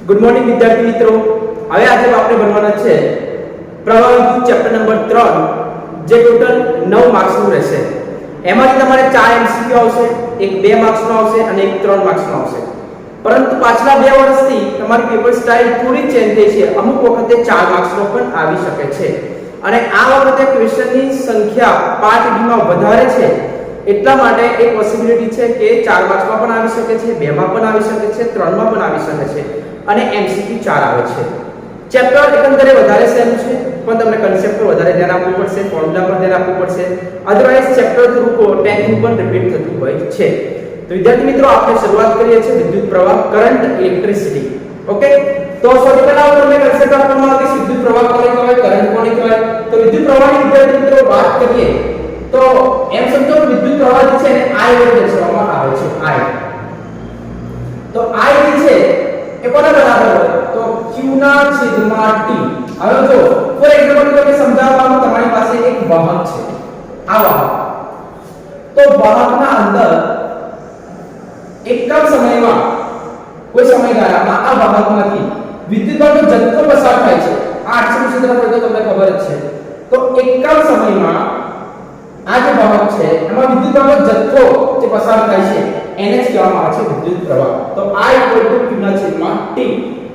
Good morning વિદ્યાર્થી મિત્રો. હવે આજે આપણે ભણવાના છે પ્રવાહ વિદ્યુત ચેપ્ટર નંબર 3 જે ટોટલ 9 માર્ક્સ નું રહેશે. એમાંથી તમારે 4 MCQ આવશે, એક 2 માર્ક્સ નો આવશે અને એક 3 માર્ક્સ નો આવશે. પરંતુ પાછલા 2 વર્ષથી તમારી પેપર સ્ટાઇલ થોડી ચેન્જ થઈ છે. અમુક વખતે 4 માર્ક્સ નો પણ આવી શકે છે અને આ વખતે ક્વેશ્ચનની સંખ્યા પાર્ટ ડી માં વધારે છે. એટલા માટે એક પોસિબિલિટી છે કે 4 માર્ક્સમાં પણ આવી શકે છે, 2 માં પણ આવી શકે છે, 3 માં પણ આવી શકે છે અને MCQ 4 આવે છે. ચેપ્ટર એકંદરે વધારે સહેલું છે પણ તમને કન્સેપ્ટ પર વધારે ધ્યાન આપવું પડશે, ફોર્મ્યુલા પર ધ્યાન આપવું પડશે. અધરવાઇઝ ચેપ્ટર થ્રુ ટેકનિક પણ રિપીટ થતું હોય છે. તો વિદ્યાર્થી મિત્રો આપણે શરૂઆત કરીએ છીએ વિદ્યુત પ્રવાહ, કરંટ, ઇલેક્ટ્રિસિટી. ઓકે, તો સૌથી પહેલા હું તમને કન્સેપ્ટ આપવામાં આવે છે વિદ્યુત પ્રવાહ કોને કહેવાય, કરંટ કોને કહેવાય. તો વિદ્યુત પ્રવાહની વિદ્યાર્થી મિત્રો વાત કરીએ તો એમ સમજો કે વિદ્યુત પ્રવાહ જે છે ને I વડે દર્શાવવામાં આવે છે. I તો I જે છે એ કોના બરાબર હોય તો q ના છેદમાં t. હવે જો ફોર એક્ઝામ્પલ તમને સમજાવવાનું, તમારી પાસે એક વાહક છે, આ વાહક. તો વાહકના અંદર એકમ સમયમાં કોઈ સમયગાળામાં આ વાહકમાંથી વિદ્યુતનો જથ્થો પસાર થાય છે. આ આટલું ક્ષેત્રફળ તો તમને ખબર જ છે. તો એકમ સમયમાં આ જે વાહક છે એમાં વિદ્યુતનો જથ્થો જે પસાર થાય છે એને જ કહેવામાં આવે છે વિદ્યુત પ્રવાહ. તો I q ના છેદમાં t.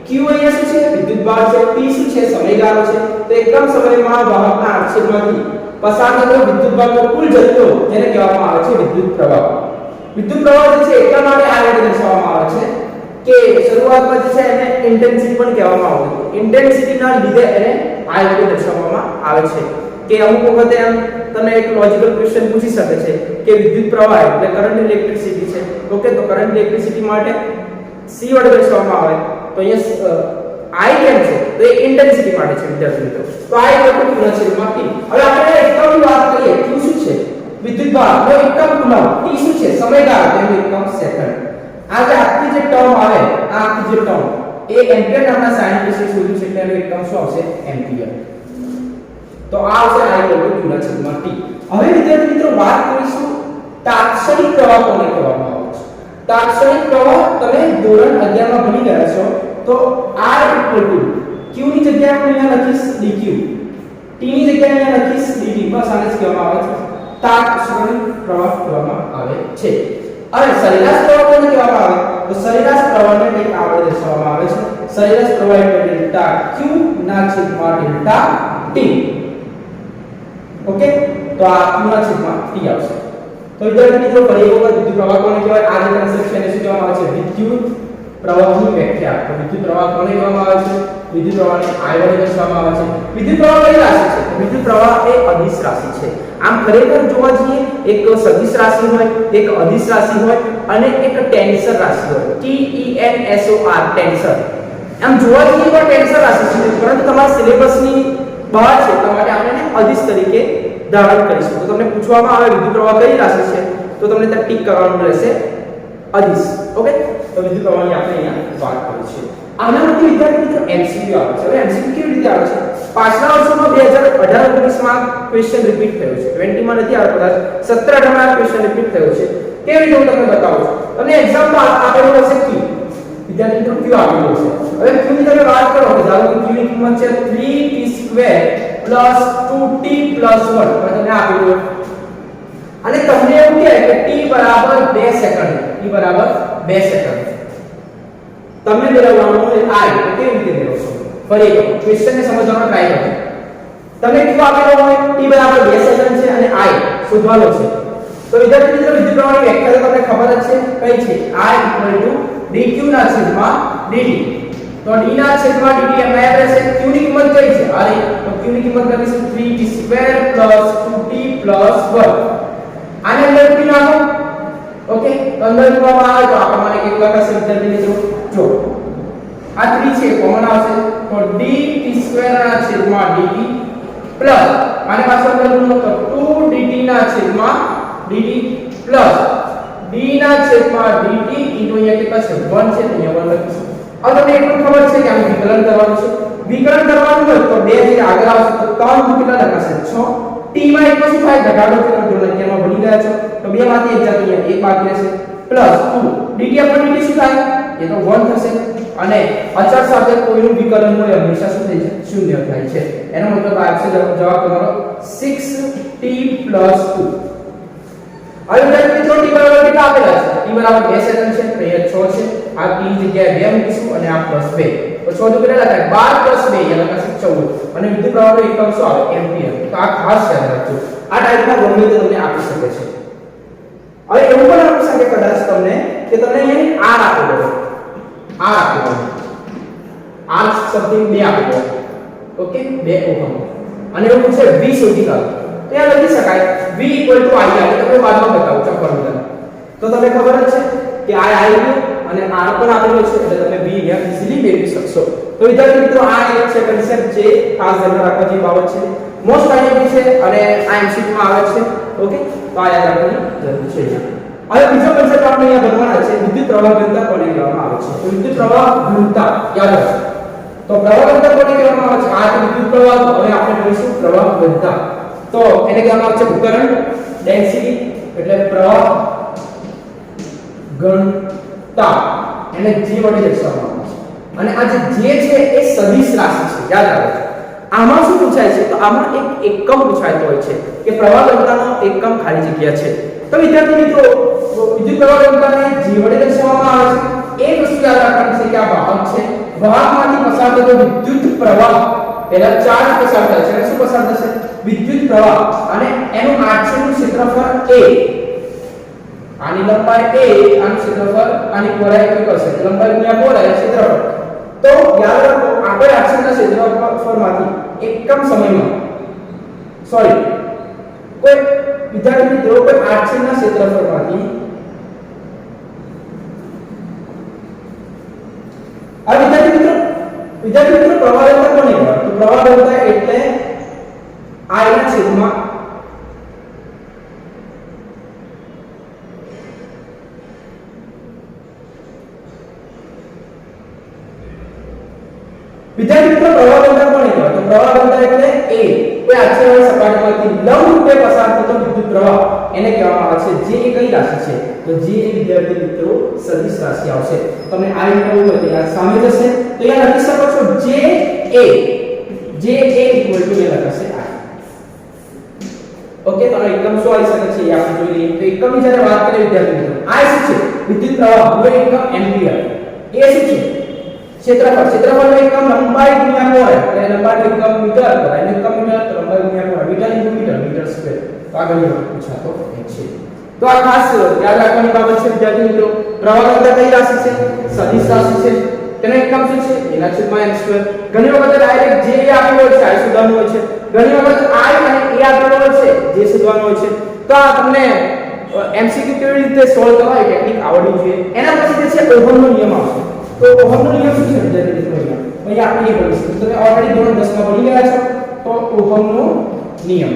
q અહીંયા શું છે? વિદ્યુતભાર છે. t શું છે? સમયગાળો છે. તો એકમ સમયમાં વાહકના આડછેદમાંથી પસાર થતો વિદ્યુતભારનો કુલ જથ્થો જેને કહેવામાં આવે છે વિદ્યુત પ્રવાહ. વિદ્યુત પ્રવાહ જે છે એટલા માટે આ રીતે દર્શાવવામાં આવે છે કે શરૂઆતમાં જે છે એને ઇન્ટેન્સિટી પણ કહેવામાં આવતું હતું. ઇન્ટેન્સિટીના લીધે એને આ રીતે દર્શાવવામાં આવે છે કે અમુક વખતે એમ તમને એક લોજિકલ ક્વેશ્ચન પૂછી શકે છે કે વિદ્યુત પ્રવાહ એટલે કરંટ ઇલેક્ટ્રિસિટી છે. ઓકે, તો કરંટ ઇલેક્ટ્રિસિટી માટે C વડે દર્શાવવામાં આવે તો અહીંયા I કેમ છે તો એ ઇન્ટેન્સિટી માટે છે વિદ્યાર્થી મિત્રો. તો I q ના છેદમાં t. હવે આપણે એકમની વાત કરીએ. q શું છે? વિદ્યુતભાર નો એકમ કુલમ. t શું છે? સમયગાળો તેનો એકમ સેકન્ડ. આ જે આખી જે ટર્મ આવે, આ આખી જે ટર્મ એ એમ્પિયર નામના સાયન્ટિસ્ટે શોધ્યું છે એટલે એનો એકમ શું આવશે? એમ્પિયર. તો આ આવશે I q ના છેદમાં t. હવે વિદ્યાર્થી મિત્રો વાત કરીશું તાત્ક્ષણિક પ્રવાહ કોને કહેવામાં આવે છે. તાત્ક્ષણિક પ્રવાહ તમે ધોરણ 11 માં ભણી ગયા છો. તો R q ની જગ્યાએ હું અહીંયા લખીશ dq, t ની જગ્યાએ અહીંયા લખીશ dt. બસ આને જ કહેવામાં આવે છે તાત્ક્ષણિક પ્રવાહ કહેવામાં આવે છે. અને સરેરાશ પ્રવાહ કોને કહેવામાં આવે તો સરેરાશ પ્રવાહને કંઈક આ વડે દર્શાવવામાં આવે છે. સરેરાશ પ્રવાહ એટલે ડેલ્ટા q ના છેદમાં ડેલ્ટા t. ઓકે, તો આ q ના છેદમાં t આવશે. તો વિદ્યાર્થી મિત્રો ફરી એક વખત વિદ્યુત પ્રવાહ કોને કહેવાય આ જે કન્સેપ્ટ છે એને શું કહેવામાં આવે છે? વિદ્યુત પ્રવાહની વ્યાખ્યા. તો વિદ્યુત પ્રવાહ કોને કહેવામાં આવે છે? વિદ્યુત પ્રવાહને I વડે દર્શાવવામાં આવે છે. વિદ્યુત પ્રવાહ કઈ રાશિ છે? વિદ્યુત પ્રવાહ એ અદિશ રાશિ છે. આમ ખરેખર જોવા જઈએ એક સદિશ રાશિ હોય, એક અદિશ રાશિ હોય અને એક ટેન્સર રાશિ હોય. TENSOR tensor. આમ જોવા જઈએ તો ટેન્સર રાશિ છે પરંતુ તમારા સિલેબસની બહાર છે એટલા માટે આપણે એને અદિશ તરીકે ધારણ કરીશું. તો તમને પૂછવામાં આવે વિદ્યુત પ્રવાહ કઈ રાશિ છે તો તમને ત્યાં ટીક કરવાનું રહેશે અદિશ. ઓકે, તો વિદ્યુત પ્રવાહની આપણે અહીંયા વાત કરી છે. આના માટે વિદ્યાર્થી મિત્રો MCQ આવે છે. હવે MCQ કેવી રીતે આવે છે? પાછલા વર્ષોમાં 2018-19 માં ક્વેશ્ચન રિપીટ થયો છે. 20 માં નથી આવ્યો, કદાચ 17-18 માં ક્વેશ્ચન રિપીટ થયો છે. કેવી રીતે હું તમને બતાવું છું. તમને એક્ઝામ્પલ આપેલું હશે Q. વિદ્યાર્થી મિત્રો Q આપેલું છે. હવે Q ની તમે વાત કરો તો ધારો કે Q ની કિંમત છે 3t² + 2t + 1. હવે તમને આપેલું અને તમને એવું કહે કે t બરાબર 2 સેકન્ડ. t બરાબર 2 સેકન્ડ. તમને મેળવવાનું હોય I. તો કેવી રીતે મેળવશો? ફરી એકવાર ક્વેશ્ચનને સમજવાનો ટ્રાય કરો. તમને Q આપેલો હોય t બરાબર 2 સેકન્ડ છે અને I શોધવાનો છે. તો વિદ્યાર્થી મિત્રો વિદ્યુત પ્રવાહની વ્યાખ્યા તમને ખબર જ છે કઈ છે? I dq ના છેદમાં dt. તો d ના છેદમાં dt એમ યાદ રહેશે. q ની કિંમત કઈ છે? અરે તો q ની કિંમત લખીશું 3t² + 2t + 1. આને અંદર p નાખો. ઓકે, તો અંદર મૂકવામાં આવે તો આપણને કેટલું લખાશે વિદ્યાર્થી મિત્રો? જો આ 3 છે કોમન આવશે તો dt² ના છેદમાં dt પ્લસ આને પાછળ અંદર મૂકો તો 2dt ના છેદમાં dt પ્લસ d ના છેદમાં dt * અહીંયા કેટલા છે? 1 છે તો અહીંયા 1 લખીશું. હવે તમને એટલું ખબર છે કે આનું વિકલન કરવાનું છે. વિકલન કરવાનું હોય તો 2 જે આગળ આવશે તો 3 કેટલા લખાશે? 6. t માં એક શું થાય? ઘટાડો થયો તો 11 માં ભણી ગયા છો તો 2 માંથી 1 જતો અહીંયા 1 બાકી રહેશે પ્લસ 2 dt dt શું થાય? એ તો 1 થશે. અને અચળ સાથે કોઈનું વિકલન હોય હંમેશા શું થાય છે શૂન્ય થાય છે એનો મતલબ આ છે જવાબ તમારો 6t + 2 હવે મિત્રો t બરાબર કેટલા આપેલા છે t બરાબર 2 સેકન્ડ છે તો એ 6 છે આ t જગ્યાએ 2 મૂકીશું અને આ +2 તો 6 તો કેટલા થાય 12 + 2 એટલે લખાશે 14 અને વિદ્યુત પ્રવાહનો એકમ શું આવે એમ્પિયર તો આ ખાસ યાદ રાખજો આ ટાઈપના ગમે તે તમને આપી શકે છે હવે એવું પણ આપી શકે કદાચ તમને કે તમને અહીંયા r આપેલો છે r આપેલો r સમથિંગ 2 આપેલો ઓકે 2 ઓહમ અને એવું પૂછે v શોધી કાઢો તો યાર લખી શકાય v = i એટલે તમને બાદમાં બતાવું ચાલો ફોર્મ્યુલા તો તમને ખબર જ છે કે i આવ્યું અને r પણ આપેલો છે એટલે તમે v અહીંયા ઈઝીલી મેળવી શકશો તો વિદ્યાર્થી મિત્રો આ એક છે કન્સેપ્ટ જે ખાસ ધ્યાન રાખવા જેવી બાબત છે મોસ્ટ આઈએમપી છે અને આ MCQ માં આવે છે ઓકે તો આ યાદ રાખવાની જરૂર છે હવે બીજો કન્સેપ્ટ આપણે અહીંયા ભણવાના છે વિદ્યુત પ્રવાહ ઘનતા કોને કહેવામાં આવે છે તો વિદ્યુત પ્રવાહ ઘનતા યાદ રાખો તો પ્રવાહ ઘનતા કોને કહેવામાં આવે છે આ તો વિદ્યુત પ્રવાહ હવે આપણે જોઈશું પ્રવાહ ઘનતા તો એને કહેવામાં આવે છે કરંટ ડેન્સિટી એટલે પ્રવાહ ઘનતા એને g વડે દર્શાવવામાં આવે છે અને આ જે છે એ સદિશ રાશિ છે યાદ રાખો આમાં શું પૂછાય છે તો આમાં એક એકમ પૂછાતો હોય છે કે પ્રવાહ ઘનતાનો એકમ ખાલી જગ્યા છે તો વિદ્યાર્થી મિત્રો વિદ્યુત પ્રવાહ ઘનતાને g વડે દર્શાવવામાં આવે છે એક વસ્તુ યાદ રાખવાની છે કે આ વાહક છે વાહકમાંથી પસાર થતો વિદ્યુત પ્રવાહ પહેલા ચાર્જ પસાર થાય છે અને શું પસાર થશે વિદ્યુત પ્રવાહ અને એનું આંતરિક ક્ષેત્રફળ a આની લંબાઈ a આનું ક્ષેત્રફળ આની પહોળાઈ કેટલી હશે લંબાઈ ગુણ્યા પહોળાઈ ક્ષેત્રફળ તો યાદ રાખો આપણે આંતરિક ક્ષેત્રફળમાંથી એકમ સમયમાં સોરી કોઈ વિદ્યાર્થી મિત્રો કોઈ આંતરિક ક્ષેત્રફળમાંથી આ વિદ્યાર્થી મિત્રો પ્રવાહ ઘનતા કોને કહેવાય તો પ્રવાહ ઘનતા એટલે I ના છેદમાં વિદ્યાર્થી મિત્રો પ્રવાહ ઘનતા કોને કહેવાય તો પ્રવાહ ઘનતા એટલે a કોઈ આંતરિક સપાટીમાંથી લંબરૂપે પસાર થતો વિદ્યુત પ્રવાહ એને કહેવામાં આવે છે જે એ કઈ રાશિ છે તો જે એ વિદ્યાર્થી મિત્રો સદિશ રાશિ આવશે તમે આ રીતે એવું હોય તો યાર સામે જશે તો યાર લખી શકો છો જે a = એ લખાશે i ઓકે તો એકમ શું આવી શકે છે એ આપણે જોઈ લઈએ તો એકમની જ્યારે વાત કરીએ વિદ્યાર્થી મિત્રો i શું છે વિદ્યુત પ્રવાહનો એકમ એમ્પિયર a શું છે ક્ષેત્રફળનો એકમ લંબાઈ ગુણ્યા પહોળાઈ એટલે લંબાઈનો એકમ મીટર પહોળાઈનો એકમ મીટર તો લંબાઈ ગુણ્યા પહોળાઈ મીટર સ્ક્વેર તો આગળ પૂછાતો છે તો આ ખાસ યાદ રાખવાની બાબત છે વિદ્યાર્થી મિત્રો પ્રવાહ ઘનતા કઈ રાશિ છે સદિશ રાશિ છે તેનો એકમ શું છે એના છેદમાં m2 ઘણી વખત ડાયરેક્ટ જે આપેલો હોય છે i શોધવાનું હોય છે ઘણી વખત i અને a આપેલો હોય છે જે શોધવાનું હોય છે તો આ તમને MCQ કેવી રીતે સોલ્વ કરવા એ ટેકનિક આવડવી જોઈએ એના પછી જે છે ઓહમનો નિયમ આવશે તો ઓહમનો નિયમ શું છે વિદ્યાર્થી મિત્રો અહીંયા આપણે એ ભણીશું તમે ઓલરેડી ધોરણ 10 માં ભણી ગયા છો તો ઓહમનો નિયમ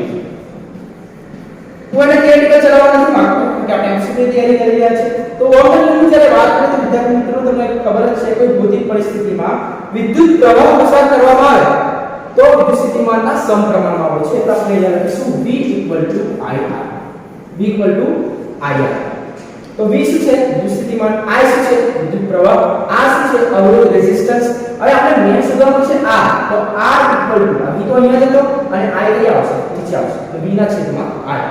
હું એને કેવી રીતે ચલાવવા નથી માંગતો કે આપણે MCQ ની તૈયારી કરી રહ્યા છે તો ઓહમનો નિયમ જ્યારે વાત કરીએ તો વિદ્યાર્થી મિત્રો તમને ખબર જ છે કોઈ ભૌતિક પરિસ્થિતિમાં વિદ્યુત પ્રવાહ પસાર કરવામાં આવે તો વિદ્યુત સ્થિતિમાનના સમપ્રમાણમાં હોય છે એટલે આપણે અહીંયા લખીશું v = IR તો v શું છે વિદ્યુત સ્થિતિમાન i શું છે વિદ્યુત પ્રવાહ r શું છે અવરોધ રેઝિસ્ટન્સ હવે આપણે મેં શોધવાનું છે r તો r = v તો અહીંયા જતો અને i કઈ આવશે નીચે આવશે તો v ના છેદમાં i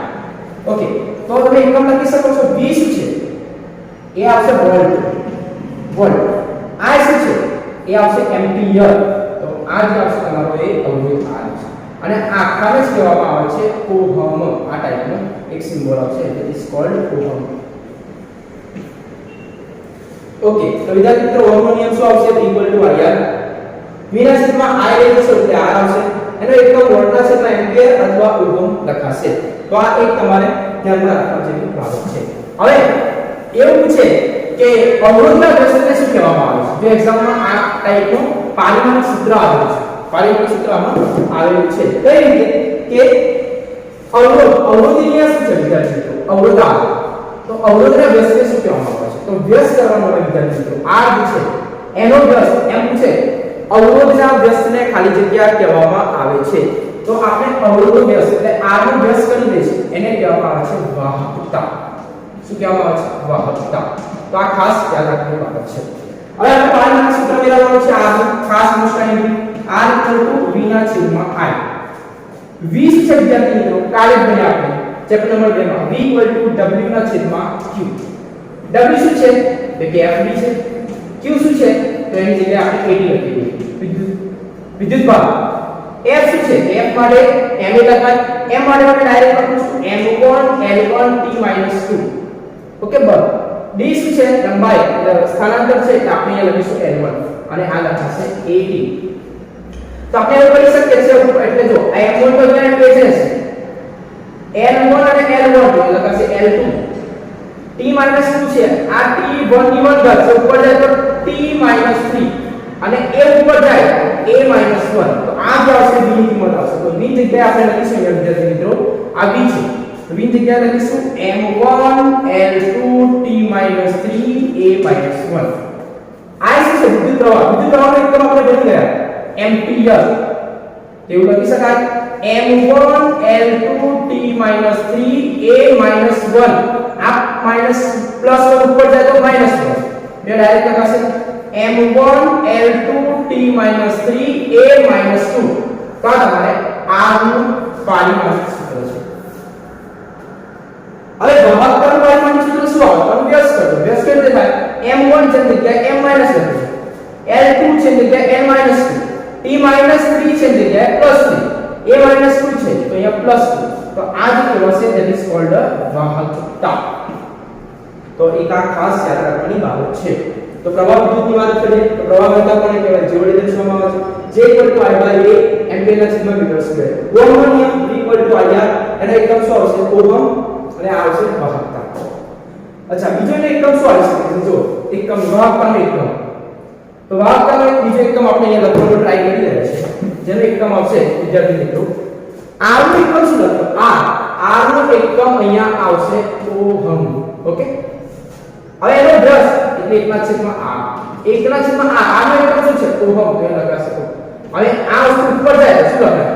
ઓકે તો તમે એકમ લખી શકો છો v શું છે એ આવશે વોલ્ટ i શું છે એ આવશે એમ્પિયર તો આ જે આવશે તમારો એ અવરોધ r છે અને આ આખાને જ કહેવામાં આવે છે ઓહમ આ ટાઈપનો એક સિમ્બોલ આવશે એટલે ઇઝ કોલ્ડ ઓહમ ઓકે તો વિદ્યાર્થી મિત્રો ઓહમનો નિયમ શું આવશે v = IR v ના છેદમાં i લઈએ છો એટલે r આવશે એનો એકમ વોલ્ટના છેદમાં એમ્પિયર અથવા ઓહમ લખાશે તો આ એક તમારે ધ્યાનમાં રાખવા જેવી બાબત છે હવે એવું પૂછે કે અવરોધના વ્યસ્તને શું કહેવામાં આવે છે જો એક્ઝામમાં આ ટાઈપનું પારિમાણિક સૂત્ર આવેલું છે પારિમાણિક સૂત્ર આમાં આવેલું છે કઈ રીતે કે અવરોધની શું છે વિદ્યાર્થી મિત્રો અવરોધ આવે તો અવરોધના વ્યસ્તને શું કહેવામાં આવે છે તો વ્યસ્ત કરવાનો હોય વિદ્યાર્થી મિત્રો r જે છે એનો વ્યસ્ત એમ પૂછે અવરોધના વ્યસ્તને ખાલી જગ્યા કહેવામાં આવે છે તો આપણે અવરોધનો વ્યસ્ત એટલે r નો વ્યસ્ત કરી દઈશું એને કહેવામાં આવે છે વાહકતા શું કહેવામાં આવે છે વાહકતા તો આ ખાસ યાદ રાખવાની બાબત છે હવે આપણે પારિમાણિક સૂત્ર લેવાનું છે r નું ખાસ મોસ્ટ r = v ના છેદમાં i 20 છે વિદ્યાર્થી મિત્રો કાલે ભણ્યા આપણે ચેપ્ટર નંબર 2 માં v = w ના છેદમાં q w શું છે તો કે fd છે q શું છે તો એની જગ્યાએ આપણે ad લખી દઈએ વિદ્યુત ભાર f શું છે f માટે ma લખાય m માટે આપણે ડાયરેક્ટ લખીશું m1 l1 t - 2 ઓકે બરાબર d શું છે લંબાઈ એટલે સ્થાનાંતર છે એટલે આપણે અહીંયા લખીશું l1 અને આ લખાશે ad તો આપણે એવું કરી શકીએ છીએ એટલે જો આ m1 તો અહીંયા પેજ છે l1 અને l1 તો લખાશે l2 t - 2 છે આ t1 ની વર્ગ છે ઉપર જાય તો t - 3 અને a ઉપર જાય તો a - 1 તો આ જે આવશે v ની કિંમત આવશે તો v જગ્યાએ આપણે લખીશું અહીંયા વિદ્યાર્થી મિત્રો આ v છે તો v જગ્યાએ લખીશું m1 l2 t - 3 a - 1 આ શું છે વિદ્યુત પ્રવાહનો એકમ આપણે ભણી ગયા એમ્પિયર એવું લખી શકાય m1 l2 t - 3 a - 1 આ માઈનસ પ્લસ 1 ઉપર જાય તો માઈનસ 1 બે ડાયરેક્ટ લખાશે m1 l2 t - 3 a - 2 તો આ તમારે r નું પારિમાણિક સૂત્ર છે હવે વાહકતાનું પારિમાણિક સૂત્ર શું આવે તમે વ્યસ્ત રીતે થાય m1 છે જગ્યાએ m - લખીશું l2 છે જગ્યાએ n - 2 t - 3 છે જગ્યાએ +3 a - 2 છે તો અહીંયા +2 તો આ જે કહેવાશે ધેટ ઇઝ કોલ્ડ વાહકતા તો એક આ ખાસ યાદ રાખવાની બાબત છે તો પ્રવાહ વિદ્યુતની વાત કરીએ તો પ્રવાહ ઘનતા કોને કહેવાય જે વડે દર્શાવવામાં આવે છે j = i/a એમ્પિયર ના છેદમાં મીટર સ્ક્વેર ઓહમનો નિયમ v = ir એનો એકમ શું આવશે ઓહમ અને આ આવશે વાહકતા અચ્છા બીજો એનો એકમ શું આવી શકે જો એકમ વાહકતાનો એકમ તો વાહકતાનો એક બીજો એકમ આપણે અહીંયા લખવાનો ટ્રાય કરી રહ્યા છે જેનો એકમ આવશે વિદ્યાર્થી મિત્રો r નો એકમ શું લખો r નો એકમ અહીંયા આવશે ઓહમ ઓકે હવે એનો બ્રશ એટલે 1/r નો એકમ શું છે ઓહમ તો એ લખાશે હવે આ વસ્તુ ઉપર જાય તો શું લખાય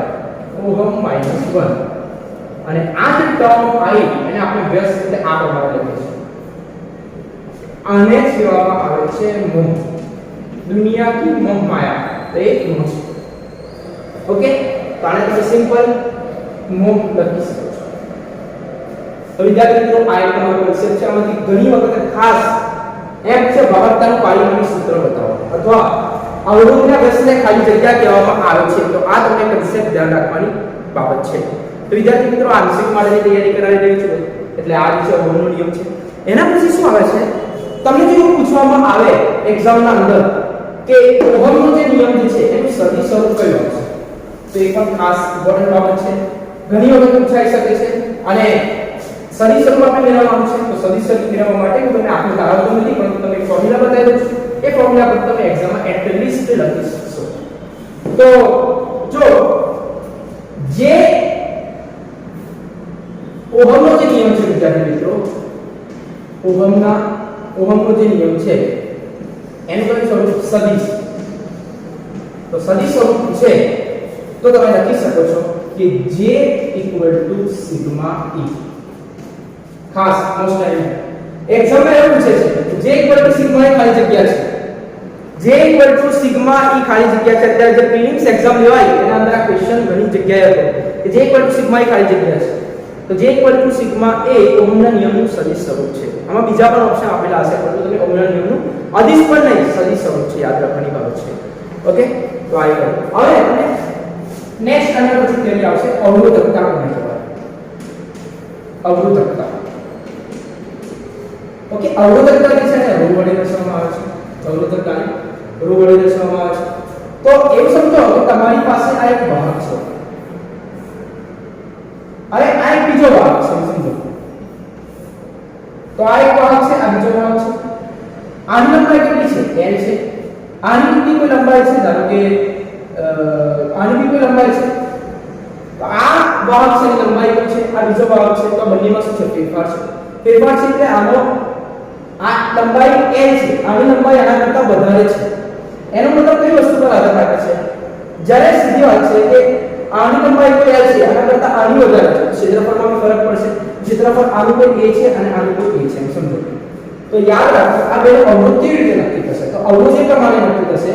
ઓહમ -1 અને આ જે ટર્મ આવી એને આપણે વ્યસ્ત એટલે આ પ્રમાણે લખીશું આને કહેવામાં આવે છે મોહ દુનિયા કી મોહ માયા તો એક મોહ છે ઓકે તો આને તમે સિમ્પલ મોહ લખી શકો છો તો વિદ્યાર્થી મિત્રો આ એક તમારો કોન્સેપ્ટ છે આમાંથી ઘણી વખત ખાસ એમ છે વાહકતાનું પારિમાણિક સૂત્ર બતાવો અથવા અવરોધના વ્યસ્તને ખાલી જગ્યા કહેવામાં આવે છે તો આ તમને કોન્સેપ્ટ ધ્યાન રાખવાની બાબત છે તો વિદ્યાર્થી મિત્રો આંશિક માટેની તૈયારી કરાવી રહી છું એટલે આ છે ઓહમનો નિયમ છે એના પછી શું આવે છે તમને જો પૂછવામાં આવે એક્ઝામના અંદર કે ઓહમનો જે નિયમ છે એનું સદી સ્વરૂપ કયું આવશે તો એ પણ ખાસ ઇમ્પોર્ટન્ટ બાબત છે ઘણી વખત પૂછાઈ શકે છે અને સદી સ્વરૂપ આપણે મેળવવાનું છે તો સદી સ્વરૂપ મેળવવા માટે હું તમને આખું તારાવતો નથી પરંતુ તમને એક ફોર્મ્યુલા બતાવી દઉં છું એ ફોર્મ્યુલા પર તમે એક્ઝામમાં એટલીસ્ટ લખી શકશો તો જો જે ઓહમનો જે નિયમ છે વિદ્યાર્થી મિત્રો ઓહમનો જે નિયમ છે એનું કયું સ્વરૂપ સદિશ તો સદિશ સ્વરૂપ છે તો તમે લખી શકો છો કે J = સિગ્મા E ખાસ મોસ્ટ એક્ઝામમાં એવું પૂછે છે J = સિગ્મા E ખાલી જગ્યા છે J = સિગ્મા E ખાલી જગ્યા છે અત્યારે જે પ્રિલિમ્સ એક્ઝામ લેવાય એના અંદર આ ક્વેશ્ચન ઘણી જગ્યાએ હતો કે J = સિગ્મા E ખાલી જગ્યા છે તો J = સિગ્મા A ઓહમના નિયમનું સદિશ સ્વરૂપ છે આમાં બીજા પણ ઓપ્શન આપેલા હશે પરંતુ તમે ઓહમના નિયમનું અદિશ પણ નહીં સદિશ સ્વરૂપ છે યાદ રાખવાની બાબત છે ઓકે તો આ હવે આપણે નેક્સ્ટ આના પછી થિયરી આવશે અવરોધકતા કોને કહેવાય અવરોધકતા ઓકે અવરોધકતા જે છે ને ρ વડે દર્શાવવામાં આવે છે અવરોધકતાને ρ વડે દર્શાવવામાં આવે છે તો એવું સમજો કે તમારી પાસે આ એક વાહક છે હવે આ એક બીજો વાહક છે સમજો તો આ એક વાહક છે આ બીજો વાહક છે આની લંબાઈ કેટલી છે l છે આની કેટલી કોઈ લંબાઈ છે ધારો કે આની બી કોઈ લંબાઈ છે તો આ વાહક છે લંબાઈ કોઈ છે આ બીજો વાહક છે તો બંનેમાં શું છે ફેરફાર છે એટલે આનો આ લંબાઈ l છે આની લંબાઈ આના કરતા વધારે છે એનો મતલબ કઈ વસ્તુ પર આધાર રાખે છે જ્યારે સીધી વાત છે કે આની લંબાઈ કોઈ l છે આના કરતા આની વધારે છે ક્ષેત્રફળમાં ફરક પડશે ક્ષેત્રફળ આનું કોઈ a છે અને આનું કોઈ a છે એમ સમજો તો યાદ રાખો આ બેનો અવરોધ કેવી રીતે નક્કી થશે તો અવરોધ એ પ્રમાણે નક્કી થશે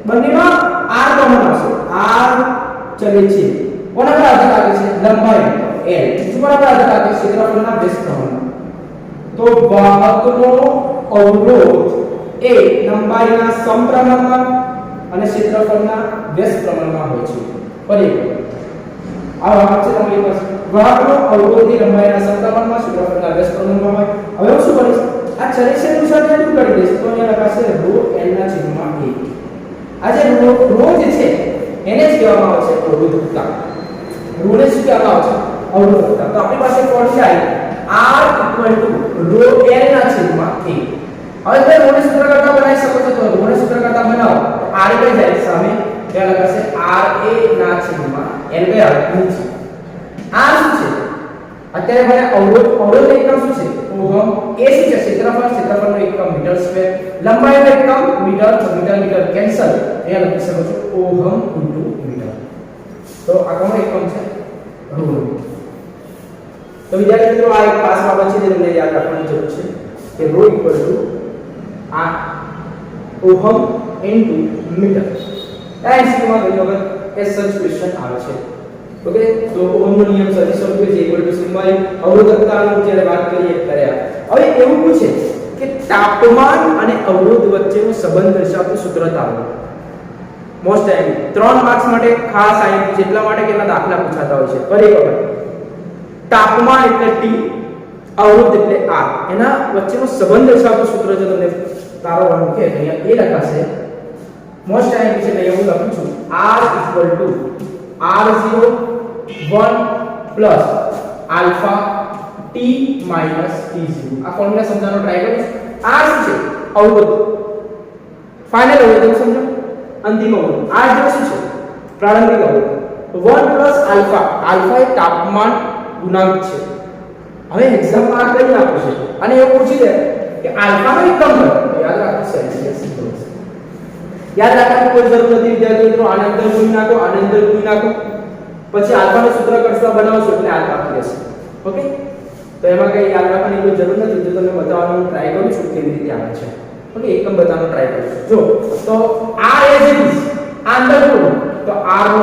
બંનેમાં r કોમન આવશે r ચલે છે કોના પર આધાર રાખે છે લંબાઈ l બીજું કોના પર આધાર રાખે છે ક્ષેત્રફળના વ્યસ્ત પ્રમાણમાં તો વાહકનો અવરોધ એ લંબાઈના સમપ્રમાણમાં અને ક્ષેત્રફળના વ્યસ્ત પ્રમાણમાં હોય છે પરિબળ આ વાહક છે તમારી પાસે વાહકનો અવરોધની લંબાઈના સમપ્રમાણમાં ક્ષેત્રફળના વ્યસ્ત પ્રમાણમાં હોય હવે હું શું કરીશ આ ચલિષ્યનું સર્જન શું કરી દઈશ તો અહીંયા લખાશે ρ l ના છેદમાં 1 આ જે ρ જે છે એને જ કહેવામાં આવે છે અવરોધકતા ρ ને શું કહેવામાં આવે છે અવરોધકતા તો આપણી પાસે ફોર્મ્યુલા r ρ l ના છેદમાં 1 હવે તમે ρ ને સૂત્ર કરતા બનાવી શકો છો તો ρ ને સૂત્ર કરતા બનાવો તો r કઈ જાય સામે ત્યાં લખાશે r a ના છેદમાં l કઈ આવે નીચે આ શું છે અત્યારે મને અવરોધ એકમ શું છે ઓહમ એ શું છે ક્ષેત્રફળનો એકમ મીટર સ્ક્વેર લંબાઈનો એકમ મીટર મીટર કેન્સલ અહીંયા લખી શકો છો ઓહમ મીટર તો આ કોનો એકમ છે ρ તો વિદ્યાર્થી મિત્રો આ એક ખાસ બાબત છે જે તમને યાદ રાખવાની જરૂર છે કે ρ આ ઓહમ મીટર આ એમસીક્યુમાં ઘણી વખત એસ સચ ક્વેશ્ચન આવે છે ઓકે તો ઓહમનો નિયમ સદી સ્વરૂપે છે ઇક્વલ ટુ સિમ્બોલ અવરોધકતાનો જ્યારે વાત કરીએ ત્યારે હવે એવું પૂછે કે તાપમાન અને અવરોધ વચ્ચેનો સંબંધ દર્શાવતું સૂત્ર તારો મોસ્ટ ટાઈમ 3 માર્ક્સ માટે ખાસ આઈએમપી જેટલા માટે કેટલા દાખલા પૂછાતા હોય છે ફરી વખત તાપમાન એટલે T અવરોધ એટલે R એના વચ્ચેનો સંબંધ દર્શાવતું સૂત્ર જો તમને તારવવાનું કે અહીંયા એ લખાશે મોસ્ટ આઈએમપી છે અહીંયા હું લખું છું R R0 1 plus alpha t minus t0 આ ફોર્મ્યુલા સમજાવવાનો ટ્રાય કરીશ આ શું છે અવરોધ ફાઇનલ અવરોધ સમજો અંતિમ અવરોધ R0 શું છે પ્રારંભિક અવરોધ 1 પ્લસ આલ્ફા આલ્ફા એ તાપમાન ગુણાંક છે હવે એક્ઝામમાં આ કઈ આપું છે અને એ પૂછી દે કે આલ્ફાનો એકમ કયો યાદ રાખો સેલ્સિયસ યાદ રાખવાની કોઈ જરૂર નથી વિદ્યાર્થીઓ મિત્રો આને અંદર ગુણી નાખો આને અંદર ગુણી નાખો પછી આલ્ફાનું સૂત્ર કરશો બનાવશો એટલે આલ્ફા આપી દેશે ઓકે તો એમાં કઈ યાદ રાખવાની કોઈ જરૂર નથી જો તમે બતાવવાનું ટ્રાય કરું છું કેવી રીતે આવે છે ઓકે એકમ બતાવવાનો ટ્રાય કરું છું જો તો r એઝ ઇટ ઇઝ આ અંદર ગુણો તો r0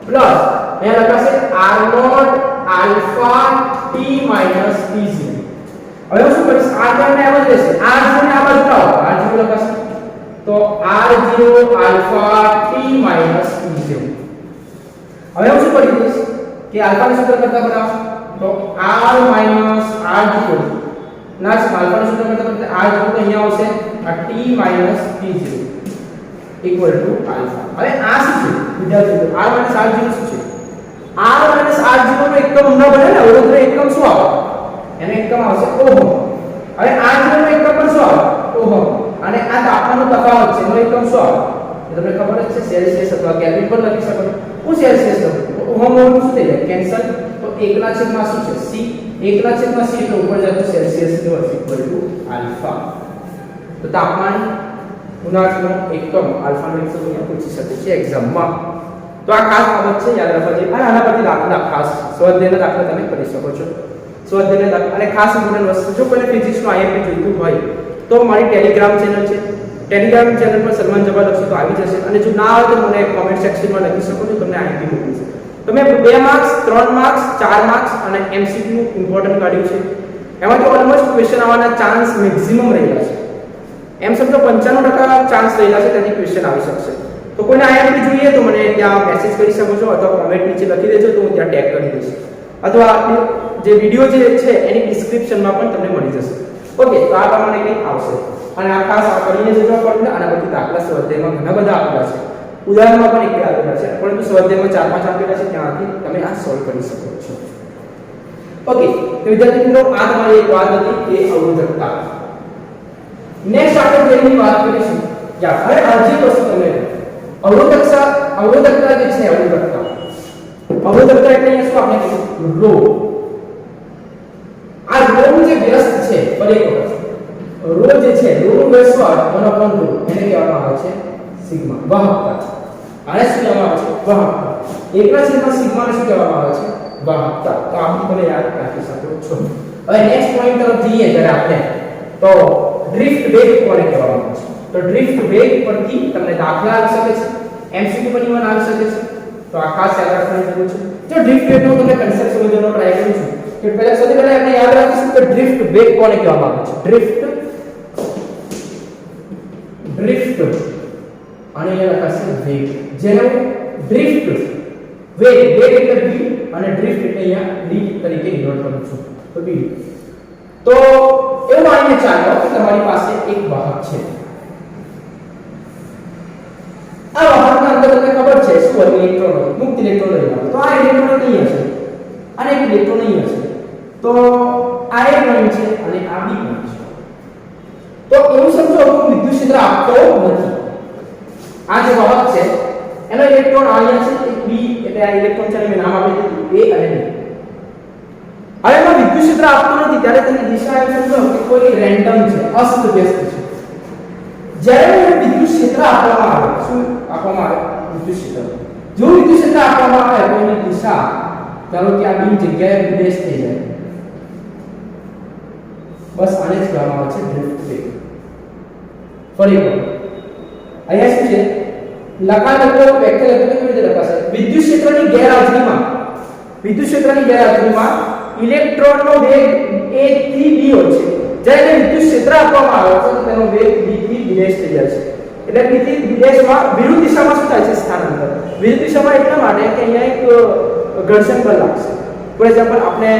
પ્લસ અહીંયા લખાશે r0 alpha t minus t0 હવે હું શું કરીશ r ને આમ જ રહેશે r0 ને આ બાજુ લાવો r0 લખાશે તો r0 alpha t minus t0 હવે હું શું કરી દઈશ કે આલ્ફાનું સૂત્ર કરતા બનાવો તો r માઈનસ r0 ના આલ્ફાનું સૂત્ર કરતા r0 તો અહીંયા આવશે આ t minus t0 equal to alpha હવે આ શું છે વિદ્યાર્થીઓ r માઈનસ r0 શું છે r માઈનસ r0 નો એકમ ન બને ને અવરોધનો એકમ શું આવે એનો એકમ આવશે ઓહમ હવે r0 નો એકમ પણ શું આવે ઓહમ અને આ તાપમાનનો તફાવત છે એનો એકમ શું આવે તમને ખબર જ છે સેલ્સિયસ અથવા કેલ્વિન પર લખી શકો હું સેલ્સિયસ લખું તો ઓહમ ઓહમ શું થઈ જાય કેન્સલ તો 1 ના છેદમાં શું છે c 1 ના છેદમાં c એટલે ઉપર જાય તો સેલ્સિયસ ઇક્વલ ટુ આલ્ફા તો તાપમાન ગુણાંકનો એકમ આલ્ફાનો એકમ પૂછી શકે છે એક્ઝામમાં તો આ ખાસ બાબત છે યાદ રાખવા જેવી અને આના પરથી દાખલા ખાસ સ્વાધ્યાયના દાખલા તમે કરી શકો છો સ્વાધ્યાયના દાખલા અને ખાસ ઇમ્પોર્ટન્ટ વસ્તુ જો કોઈને ફિઝિક્સનો આઈએમપી જોઈતું હોય તો મારી ટેલિગ્રામ ચેનલ છે ટેલિગ્રામ ચેનલ પર સલમાન જવા લખશો તો આવી જશે અને જો ના આવે તો મને કોમેન્ટ સેક્શનમાં લખી શકો છો તમને આઈએમપી મોકલીશ તમે 2 માર્ક્સ 3 માર્ક્સ 4 માર્ક્સ અને એમસીક્યુ ઇમ્પોર્ટન્ટ કાઢ્યું છે એમાંથી ઓલમોસ્ટ ક્વેશ્ચન આવવાના ચાન્સ મેક્સિમમ રહેલા છે એમ સમજો 95% ચાન્સ રહેલા છે તેની ક્વેશ્ચન આવી શકશે તો કોઈને આઈએમપી જોઈએ તો મને ત્યાં મેસેજ કરી શકો છો અથવા કોમેન્ટ નીચે લખી દેજો તો હું ત્યાં ટેગ કરી દઈશ અથવા જે વિડિયો જે છે એની ડિસ્ક્રિપ્શનમાં પણ તમને મળી જશે ઓકે તો આ પ્રમાણે કંઈક આવશે અને આ ખાસ આ કરીને જજો પડે આના પછી દાખલા સ્વાધ્યાયમાં ઘણા બધા આપેલા છે ઉદાહરણમાં પણ એક આપેલા છે પરંતુ સ્વાધ્યાયમાં 4-5 આપેલા છે ત્યાંથી તમે આ સોલ્વ કરી શકો છો ઓકે તો વિદ્યાર્થી મિત્રો આ તમારી એક વાત હતી કે અવરોધકતા નેક્સ્ટ આપણે જેની વાત કરીશું યા હવે આજી વસ્તુ તમે અવરોધકતા જે છે અવરોધકતા એટલે અહીંયા શું આપણે કહીશું રો આ રો જે વ્યસ્ત છે ફરી એક વખત રો જે છે રો નું વ્યસ્ત 1/2 એને કહેવામાં આવે છે સિગ્મા વાહકતા આને શું કહેવામાં આવે છે વાહકતા એકલા છેદમાં સિગ્મા ને શું કહેવામાં આવે છે વાહકતા તો આપણે તમે યાદ રાખી શકો છો હવે નેક્સ્ટ પોઈન્ટ તરફ જઈએ જ્યારે આપણે તો ડ્રિફ્ટ વેગ કોને કહેવામાં આવે છે તો ડ્રિફ્ટ વેગ પરથી તમને દાખલા આવી શકે છે, એમસીક્યુ પણ ઇવન આવી શકે છે, તો આ ખાસ યાદ રાખવાની જરૂર છે. જો ડ્રિફ્ટ વેગનો તમને કન્સેપ્ટ સમજવાનો ટ્રાય કરું છું કે પહેલા સૌથી પહેલા આપણે યાદ રાખીશું કે ડ્રિફ્ટ વેગ કોને કહેવામાં આવે છે. ડ્રિફ્ટ અને અહીંયા લખાશે વેગ, જેનો ડ્રિફ્ટ વેગ એટલે v અને ડ્રિફ્ટ એટલે અહીંયા d તરીકે ડિનોટ કરું છું, તો d. તો એવું માનીને ચાલો કે તમારી પાસે એક વાહક છે. આ વાહકના અંદર તમને ખબર છે શું હોય, ઇલેક્ટ્રોન હોય, મુક્ત ઇલેક્ટ્રોન લઈ આવો તો આ ઇલેક્ટ્રોન અહીં હશે અને એક ઇલેક્ટ્રોન અહીં હશે, તો આ A પોઈન્ટ છે અને આ B પોઈન્ટ છે. તો એવું સમજો કે વિદ્યુત ક્ષેત્ર આપતો નથી. આ જે વાહક છે એનો ઇલેક્ટ્રોન અહીંયા છે, એક B એટલે આ ઇલેક્ટ્રોન છે મેં નામ આપી દીધું A અને B. હવે એમાં વિદ્યુત ક્ષેત્ર આપતો નથી ત્યારે તેની દિશા એમ સમજો કે કોઈ રેન્ડમ છે, અસ્તવ્યસ્ત છે. જ્યારે વિદ્યુત ક્ષેત્ર આપવામાં આવે, શું આપવામાં આવે? વિદ્યુત ક્ષેત્ર. જો વિદ્યુત ક્ષેત્ર આપવામાં આવે તો એની દિશા ધારો કે આ બી જગ્યાએ વિદેશ થઈ જાય. બસ આને જ કહેવામાં આવે છે ડ્રિફ્ટ વેગ. ફરી વખત અહીંયા શું છે લખાણ લખો વેક્ટર લખો કેવી રીતે લખાશે? વિદ્યુત ક્ષેત્રની ગેરહાજરીમાં ઇલેક્ટ્રોનનો વેગ a થી b હોય છે. જ્યારે વિદ્યુત ક્ષેત્ર આપવામાં આવે છે તો તેનો વેગ b થી વિદેશ થઈ જાય છે. એટલે b થી વિદેશમાં વિરુદ્ધ દિશામાં શું થાય છે? સ્થાનાંતર. વિરુદ્ધ દિશામાં એટલા માટે કે અહીંયા એક ઘર્ષણ બળ લાગશે. ફોર એક્ઝામ્પલ આપણે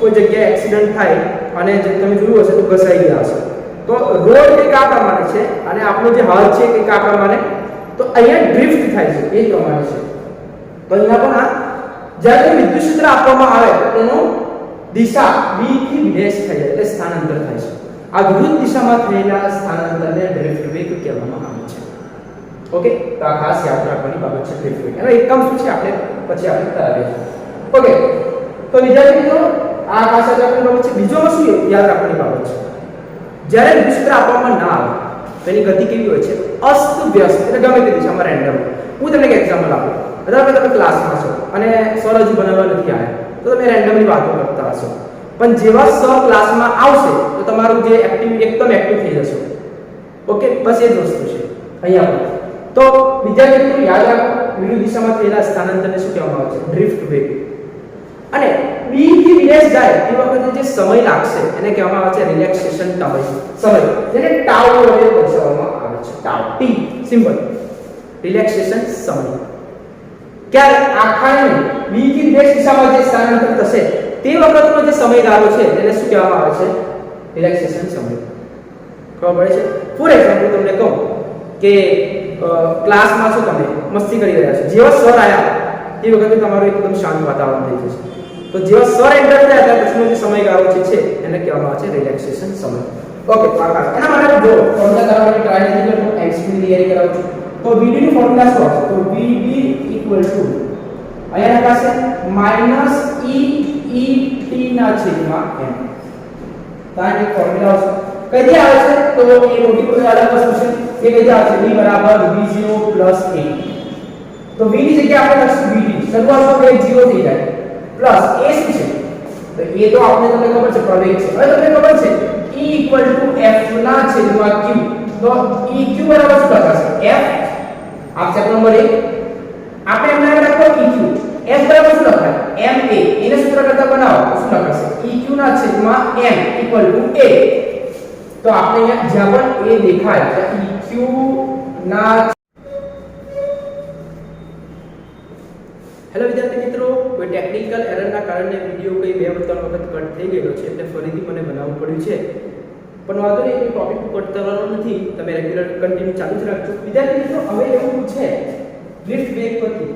કોઈ જગ્યાએ એક્સિડન્ટ થાય અને જે તમે જોયું હશે તો ઘસાઈ ગયા હશે, તો રોડ કંઈક આ પ્રમાણે છે અને આપણો જે હાથ છે કંઈક આ પ્રમાણે, તો અહીંયા ડ્રિફ્ટ થાય છે એ પ્રમાણે છે. તો અહીંયા પણ આ જ્યારે વિદ્યુત ક્ષેત્ર આપવામાં આવે તો તેનો દિશા b થી વિદેશ થાય એટલે સ્થાનાંતર થાય છે. આ વિરુદ્ધ દિશામાં થયેલા સ્થાનાંતરને ડ્રિફ્ટ વેગ કહેવામાં આવે છે. ઓકે, તો આ ખાસ યાદ રાખવાની બાબત છે ડ્રિફ્ટ વેગ. એનો એકમ શું છે આપણે પછી આપણે કરાવીએ. ઓકે, તો વિદ્યાર્થી મિત્રો આ ખાસ યાદ રાખવાની બાબત છે. બીજોમાં શું યાદ રાખવાની બાબત છે? જ્યારે વિદ્યુત ક્ષેત્ર આપવામાં ના આવે તેની ગતિ કેવી હોય છે? અસ્તવ્યસ્ત, એટલે ગમે તે દિશામાં રેન્ડમ. હું તમને એક એક્ઝામ્પલ આપું. ધારો કે તમે ક્લાસમાં છો અને સર હજુ બનાવવા નથી આવ્યા, તો તમે રેન્ડમલી વાતો કરતા હશો, પણ જેવા સર ક્લાસમાં આવશે તો તમારું જે એક્ટિવિટી એકદમ એક્ટિવ થઈ જશે. ઓકે, બસ એ જ વસ્તુ છે અહીંયા પણ. તો વિદ્યાર્થી મિત્રો યાદ રાખો, વિરુદ્ધ દિશામાં થયેલા સ્થાનાંતરને શું કહેવામાં આવે છે? ડ્રિફ્ટ વેગ. અને b થી વિદેશ જાય એ વખતે જે સમય લાગશે એને કહેવામાં આવે છે રિલેક્સેશન સમય, જેને ટાઉ વડે દર્શાવવામાં આવે છે. ટાઉ, t સિમ્પલ, રિલેક્સેશન સમય. ક્યારે? આખાને b થી વિદેશ દિશામાં જે સ્થાનાંતર થશે તે વખતનો જે સમયગાળો છે તેને શું કહેવામાં આવે છે? રિલેક્સેશન સમય. ખબર પડે છે? ફોર એક્ઝામ્પલ તમને કહું કે ક્લાસમાં છો, તમે મસ્તી કરી રહ્યા છો, જેવા સર આયા તે વખતે તમારું એકદમ શાંત વાતાવરણ થઈ જશે. તો જેવા સર એન્ટર થયા ત્યાર પછીનો જે સમયગાળો છે એને કહેવામાં આવે છે રિલેક્સેશન સમય. ઓકે, એના માટે જો ફોર્મ્યુલા કરવાની ટ્રાય નથી કરતો, એમસીક્યુ તૈયારી કરાવું છું, તો VD નું ફોર્મ્યુલા શું આવશે? તો VD = અહીંયા લખાશે -EET/m. તાન એક ફોર્મ્યુલા આવશે. કઈથી આવે છે? તો એ મોટી કોઈ અલગ વસ્તુ છે. એ કઈથી આવશે? V = V0 + a. તો v ની જગ્યાએ આપણે લખશું VD. શરૂઆતમાં વેગ 0 થઈ જાય. પ્લસ a શું છે? તો એ તો આપણે તમને ખબર છે પ્રવેગ છે. હવે તમને ખબર છે E = F/q. તો EQ બરાબર શું લખાશે? F આ ચેપ્ટર નંબર 1 આપણે એમને લખો EQ. F બરાબર શું લખાય? ma. એને સૂત્ર કરતા બનાવો તો શું લખાશે? EQ/m = a. તો આપણે અહીંયા જ્યાં પણ a દેખાય ત્યાં EQ ના. હેલો વિદ્યાર્થી મિત્રો, કોઈ ટેકનિકલ એરરના કારણે વિડિયો કઈ 2-3 વખત કટ થઈ ગયો છે એટલે ફરીથી મને બનાવવું પડ્યું છે, પણ વાંધો નહીં, એ ટોપિક કટ કરવાનો નથી, તમે રેગ્યુલર કન્ટિન્યુ ચાલુ જ રાખજો. વિદ્યાર્થી મિત્રો હવે એવું છે ડ્રિફ્ટ વેગ પરથી,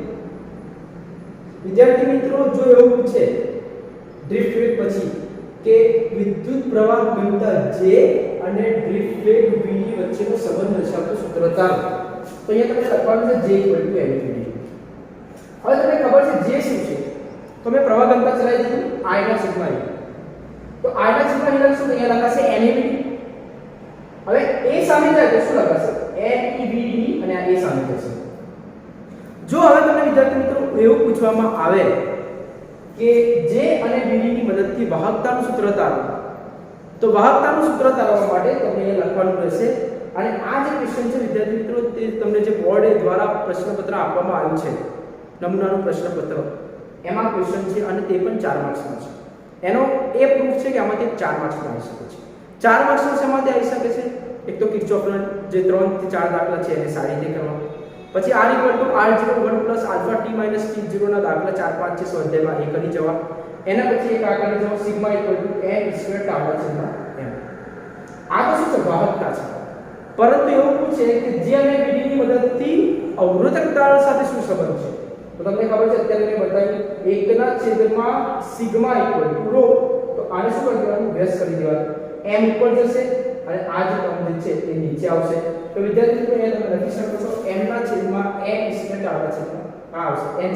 વિદ્યાર્થી મિત્રો જો એવું પૂછે ડ્રિફ્ટ વેગ પછી કે વિદ્યુત પ્રવાહ ઘનતા J અને ડ્રિફ્ટ વેગ v ની વચ્ચેનો સંબંધ દર્શાવતો સૂત્ર તારો, તો અહીંયા તમને લખવાનું છે J = mv. હવે તમને ખબર છે J શું છે? તો મેં પ્રવાહ ઘનતા ચલાવી દીધું I/σ. તો I/σ લખશું તો અહીંયા લખાશે NAVD. હવે a સામે જાય તો શું લખાશે? NEVD અને આ a સામે જશે. જો હવે તમને વિદ્યાર્થી મિત્રો એવું પૂછવામાં આવે કે J અને VD ની મદદથી વાહકતાનું સૂત્ર તારો, તો વાહકતાનું સૂત્ર તારવવા માટે તમને અહીંયા લખવાનું રહેશે અને આ જે ક્વેશ્ચન છે વિદ્યાર્થી મિત્રો તે તમને જે બોર્ડ દ્વારા પ્રશ્નપત્ર આપવામાં આવ્યું છે નમૂનાનું પ્રશ્નપત્ર એમાં ક્વેશ્ચન છે અને તે પણ 4 માર્ક્સનો છે. એનો એ પ્રૂફ છે કે આમાંથી 4 માર્ક્સનો આવી શકે છે. 4 માર્ક્સનો શેમાંથી આવી શકે છે? એક તો કિર્ચોફનો જે 3 થી 4 દાખલા છે એને સારી રીતે કરવા. પછી r = r01 + α t - t0 ના દાખલા 4 5 છે સ્વાધ્યાયમાં એ કરી જવા. એના પછી એક આ કરી જવા σ = n² m. આ તો શું છે વાહકતા છે. પરંતુ એવું પૂછે કે g અને bd ની મદદથી અવરોધકતા સાથે શું સંબંધ છે? તો તમને ખબર છે અત્યારે મેં બતાવ્યું 1/σ = ρ. તો આને શું કરી દેવાનું? વ્યસ્ત કરી દેવાનું. m ઉપર જશે અને આ જે ટર્મ છે એ નીચે આવશે. તો વિદ્યાર્થી મિત્રો એ તમે લખી શકો છો m/n² આ આવશે n².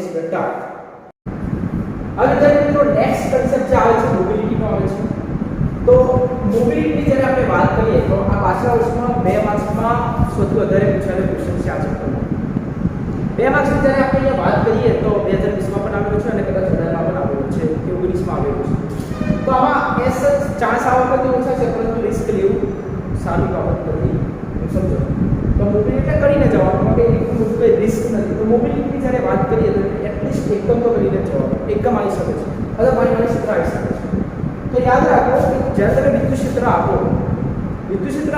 હવે વિદ્યાર્થી મિત્રો નેક્સ્ટ કન્સેપ્ટ જે આવે છે મોબિલિટી નો આવે છે. તો મોબિલિટી જ્યારે આપણે વાત કરીએ તો આ પાછલા વર્ષમાં 2 માર્ક્સમાં સૌથી વધારે પૂછાયેલો ક્વેશ્ચન છે આ ચેપ્ટરનો. 2 માર્ક્સની જ્યારે આપણે અહીંયા વાત કરીએ તો 2020 માં પણ આવેલું છે અને કદાચ 2000 માં પણ આવેલું છે કે 19 માં આવેલું છે. તો આમાં એસ ચાન્સ આવવા કરતી ઓછા છે પરંતુ રિસ્ક લેવું સારી બાબત નથી. સમજો તો મોબિલિટી કરીને જવાનું માટે એટલું મોટું કોઈ રિસ્ક નથી. તો મોબિલિટીની જ્યારે વાત કરીએ તો એટલીસ્ટ એકમ તો કરીને જવાનું. એકમ આવી શકે છે અથવા મારી ક્ષેત્ર આવી શકે છે. તો યાદ રાખો કે જ્યારે તમે વિદ્યુત ક્ષેત્ર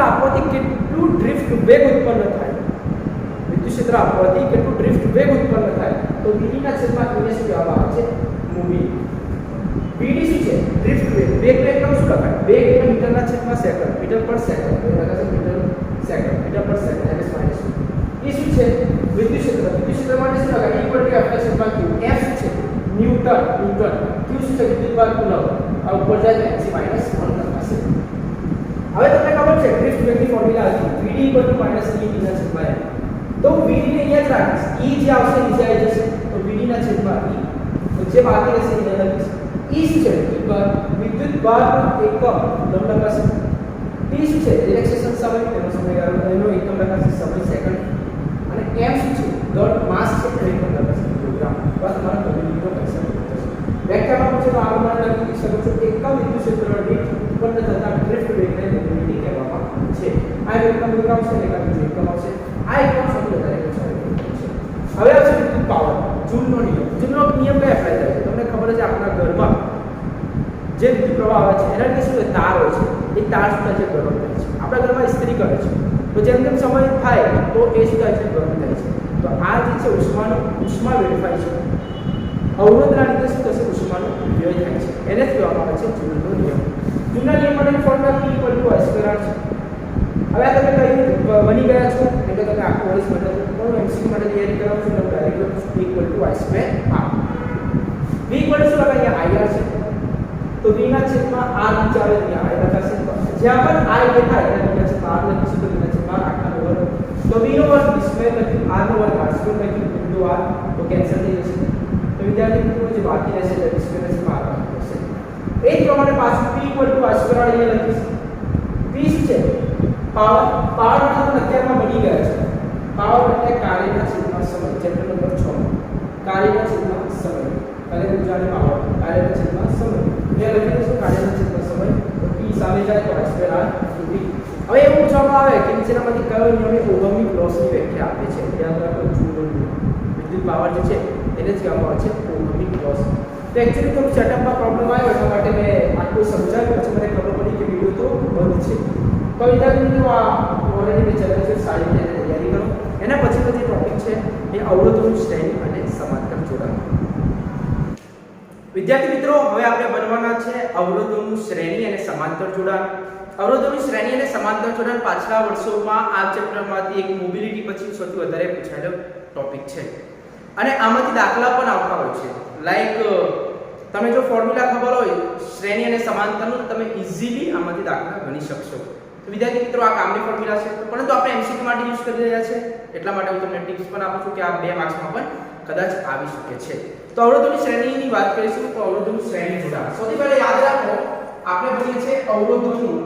આપવાથી કેટલું ડ્રિફ્ટ વેગ ઉત્પન્ન થાય. વિદ્યુત ક્ષેત્ર આપવાથી કેટલું ડ્રિફ્ટ વેગ ઉત્પન્ન થાય તો vd ના છેદમાં એને શું કહેવામાં આવે છે? મોબિલિટી. vd શું છે? ડ્રિફ્ટ વેગ. વેગનો એકમ શું લખાય? વેગ એટલે મીટરના છેદમાં સેકન્ડ, મીટર/સેકન્ડ. તો લખાશે મીટર/સેકન્ડ, મીટર/સેકન્ડ ms - એ શું છે? વિદ્યુત ક્ષેત્ર. વિદ્યુત ક્ષેત્ર માટે શું લખાય? E = F/q. F શું છે? ન્યૂટન. q શું છે? વિદ્યુતભાર કુલમ્બ. આ ઉપર જાય તો mc - 1 લખાશે. હવે તમને ખબર છે ડ્રિફ્ટ વેગની ફોર્મ્યુલા હતી vd = -e/m. તો vd ને અહીંયા જ રાખીશ. e જે આવશે નીચે આવી જશે તો vd ના છેદમાં e. તો જે બાકી રહેશે એને લખીશ. e શું છે? વિદ્યુતભારનો એકમ લખાશે. t શું છે? રિલેક્સેશન સમય તેનો સમયગાળો એનો એકમ લખાશે સમય સેકન્ડ. અને m શું છે? દળ માસ છે એટલે એકમ લખાશે કિલોગ્રામ. બસ તમારો મોબિલિટીનો કન્સેપ્ટ થશે. વ્યાખ્યામાં પૂછે તો આ પ્રમાણે લખી શકો છો એકમ વિદ્યુત ક્ષેત્ર દીઠ ઉત્પન્ન થતા ડ્રિફ્ટ વેગને મોબિલિટી કહેવામાં છે. આ એકમ એકમ છે એટલે કે એકમ આવશે. આ એકમ સૌથી વધારે પૂછાયેલું છે. હવે આવશે વિદ્યુત પાવર. જૂલનો નિયમ. જૂલનો નિયમ કઈ એપ્લાય થાય છે? તમને ખબર છે આપણા ઘરમાં જે વિદ્યુત પ્રવાહ આવે છે એના લીધે શું તાર હોય છે એ તાર શું થાય છે? ગરમ થાય છે. આપણા ઘરમાં ઇસ્ત્રી કરે છે તો જેમ જેમ સમય થાય તો એ શું થાય છે? ગરમ થાય છે. તો આ જે છે ઉષ્મા વેડફાય છે. અવરોધના લીધે શું થશે? ઉષ્માનો વ્યય થાય છે. એને જ કહેવામાં આવે છે જૂલનો નિયમ. જૂલના નિયમ માટેની ફોર્મ્યુલા p = i² છે. હવે આ તમે કઈ બની ગયા છો એટલે તમે આખું વર્ષ બદલો પણ MCQ માટે તૈયારી કરાવું છું તો ડાયરેક્ટ લખું છું p = i²r. v = શું લખાય? અહીંયા ir છે તો v ના છેદમાં r નીચે આવે ત્યાં i લખાશે. જ્યાં પણ i દેખાય એટલે v ના છેદમાં r લખીશું તો v ના છેદમાં આખા વર્ગ. તો v નો વર્ગ v² લખ્યું, r નો વર્ગ r² લખ્યું, બિંદુ r તો કેન્સલ થઈ જશે. તો વિદ્યાર્થી મિત્રો જે બાકી રહેશે એટલે v² ના છેદમાં r થશે. એ જ પ્રમાણે પાછું p = i² અહીંયા લખીશ. p શું છે? પાવર. પાવર આપણે અત્યારમાં બની ગયા છે. પાવર એટલે કાર્યના છેદમાં સમય. ચેપ્ટર નંબર 6 કાર્યના છેદમાં સમય. કાર્ય ઊર્જાની પાવર કાર્યના છેદમાં સમય. એ લખી દઈશું કાર્યના છેદમાં સમય. તો p સામે જાય તો i² r v. હવે એવું પૂછવામાં આવે કે નીચેનામાંથી કયો નિયમ ઓહમિક લોસની વ્યાખ્યા આપે છે? યાદ રાખો જૂલનો નિયમ. વિદ્યુત પાવર જે છે એને જ કહેવામાં આવે છે ઓહમિક લોસ. તો એક્ચ્યુઅલી થોડું સેટઅપમાં પ્રોબ્લેમ આવ્યો એટલા માટે મેં આટલું સમજાવ્યું. પછી મને ખબર પડી કે વિડિયો તો બંધ છે. તો વિદ્યાર્થી મિત્રો આ ઓલરેડી મેં ચર્ચા છે સારી રીતે તૈયારી કરો. એના પછીનો જે ટોપિક છે એ અવરોધોનું શ્રેણી અને સમાંતર જોડાણ. વિદ્યાર્થી મિત્રો હવે આપણે બનવાના છે અવરોધોનું શ્રેણી અને સમાંતર જોડાણ. અવરોધોની શ્રેણી અને સમાંતર જોડાણ પાછલા વર્ષોમાં આ ચેપ્ટરમાંથી એક મોબિલિટી પછી સૌથી વધારે પૂછાયેલો ટોપિક છે અને આમાંથી દાખલા પણ આવતા હોય છે. લાઈક તમે જો ફોર્મ્યુલા ખબર હોય શ્રેણી અને સમાંતરનું તમે ઈઝીલી આમાંથી દાખલા ગણી શકશો. તો વિદ્યાર્થી મિત્રો આ કામની ફોર્મ્યુલા છે પરંતુ આપણે MCQ માટે યુઝ કરી રહ્યા છે એટલા માટે હું તમને ટિપ્સ પણ આપું છું કે આ 2 માર્ક્સમાં પણ કદાચ આવી શકે છે. તો અવરોધોની શ્રેણીની વાત કરીશું તો અવરોધોનું શ્રેણી જોડાણ. સૌથી પહેલા યાદ રાખો આપણે ભણીએ છીએ અવરોધોનું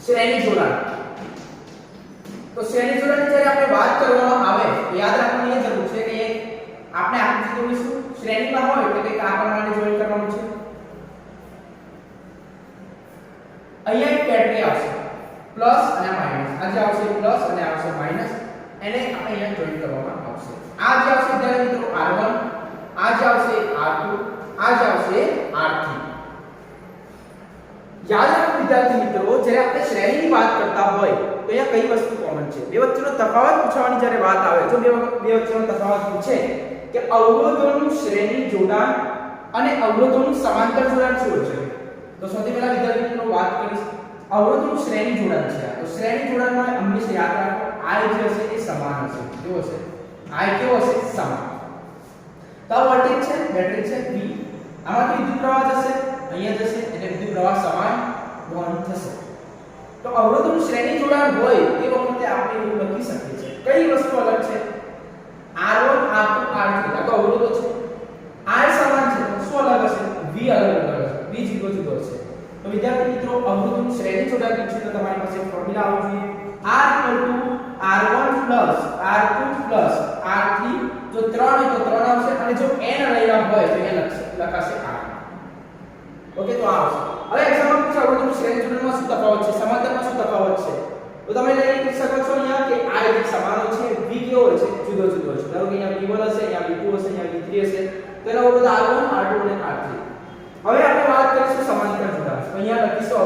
શ્રેણી જોડાણ. તો શ્રેણી જોડાણની જ્યારે આપણે વાત કરવામાં આવે યાદ રાખવાની એ જરૂર છે કે આપણે આકૃતિ દોરીશું. શ્રેણીમાં હોય એટલે કે આ પ્રમાણે જોઈન કરવાનું છે. અહીંયા એક બેટરી આવશે. પ્લસ અને માઈનસ, આ જે આવશે પ્લસ અને આવશે માઈનસ, એને આપણે અહીંયા જોઈન્ટ કરવામાં આવશે. આ જે આવશે વિદ્યાર્થી મિત્રો R1, આ જે આવશે R2, આ જે આવશે R3. યાદ રાખો વિદ્યાર્થી મિત્રો, જ્યારે આપણે શ્રેણીની વાત કરતા હોય તો અહીંયા કઈ વસ્તુ કોમન છે? બે વચ્ચેનો તફાવત પૂછવાની જ્યારે વાત આવે, જો બે વચ્ચેનો તફાવત પૂછે કે અવરોધોનું શ્રેણી જોડાણ અને અવરોધોનું સમાંતર જોડાણ શું છે, તો સૌથી પહેલા વિદ્યાર્થી મિત્રો વાત કરીશ અવરોધોનું શ્રેણી જોડાણ છે. તો શ્રેણી જોડાણમાં હંમેશા યાદ રાખો I જે હશે એ સમાન હશે. કેવો હશે? I કેવો હશે? સમાન. તો આ વોલ્ટેજ છે, બેટરી છે V, આમાંથી વિદ્યુત પ્રવાહ જશે, અહીંયા જશે, એટલે વિદ્યુત પ્રવાહ સમાન વહન થશે. તો અવરોધોનું શ્રેણી જોડાણ હોય એ વખતે આપણે એવું લખી શકીએ છીએ. કઈ વસ્તુ અલગ છે? R1 R2 R3 આ તો અવરોધો છે. I સમાન છે તો શું અલગ હશે? V અલગ હશે, V જુદો જુદો હશે. તો વિદ્યાર્થી મિત્રો અવરોધોનું શ્રેણી જોડાણ છે તો તમારી પાસે ફોર્મ્યુલા આવવું જોઈએ R R1 R2 R3. જો 3 હોય તો 3 આવશે અને જો n રહેલા હોય તો અહીંયા લખાશે R. ઓકે, તો આ આવશે. હવે એક્ઝામ્પલ પૂછે અવરોધોનું શ્રેણી જોડાણમાં શું તફાવત છે, સમાંતરમાં શું તફાવત છે, તો તમે લઈ શકો છો અહીંયા કે I જે સમાન છે, V કેવો હોય છે? જુદો જુદો છે. ધારો કે અહીંયા V1 હશે, અહીંયા V2 હશે, અહીંયા V3 હશે, તો એનો અવરોધ R1 R2 અને R3. હવે આપણે વાત કરીશું સમાંતર જોડાણ. તો અહીંયા લખીશું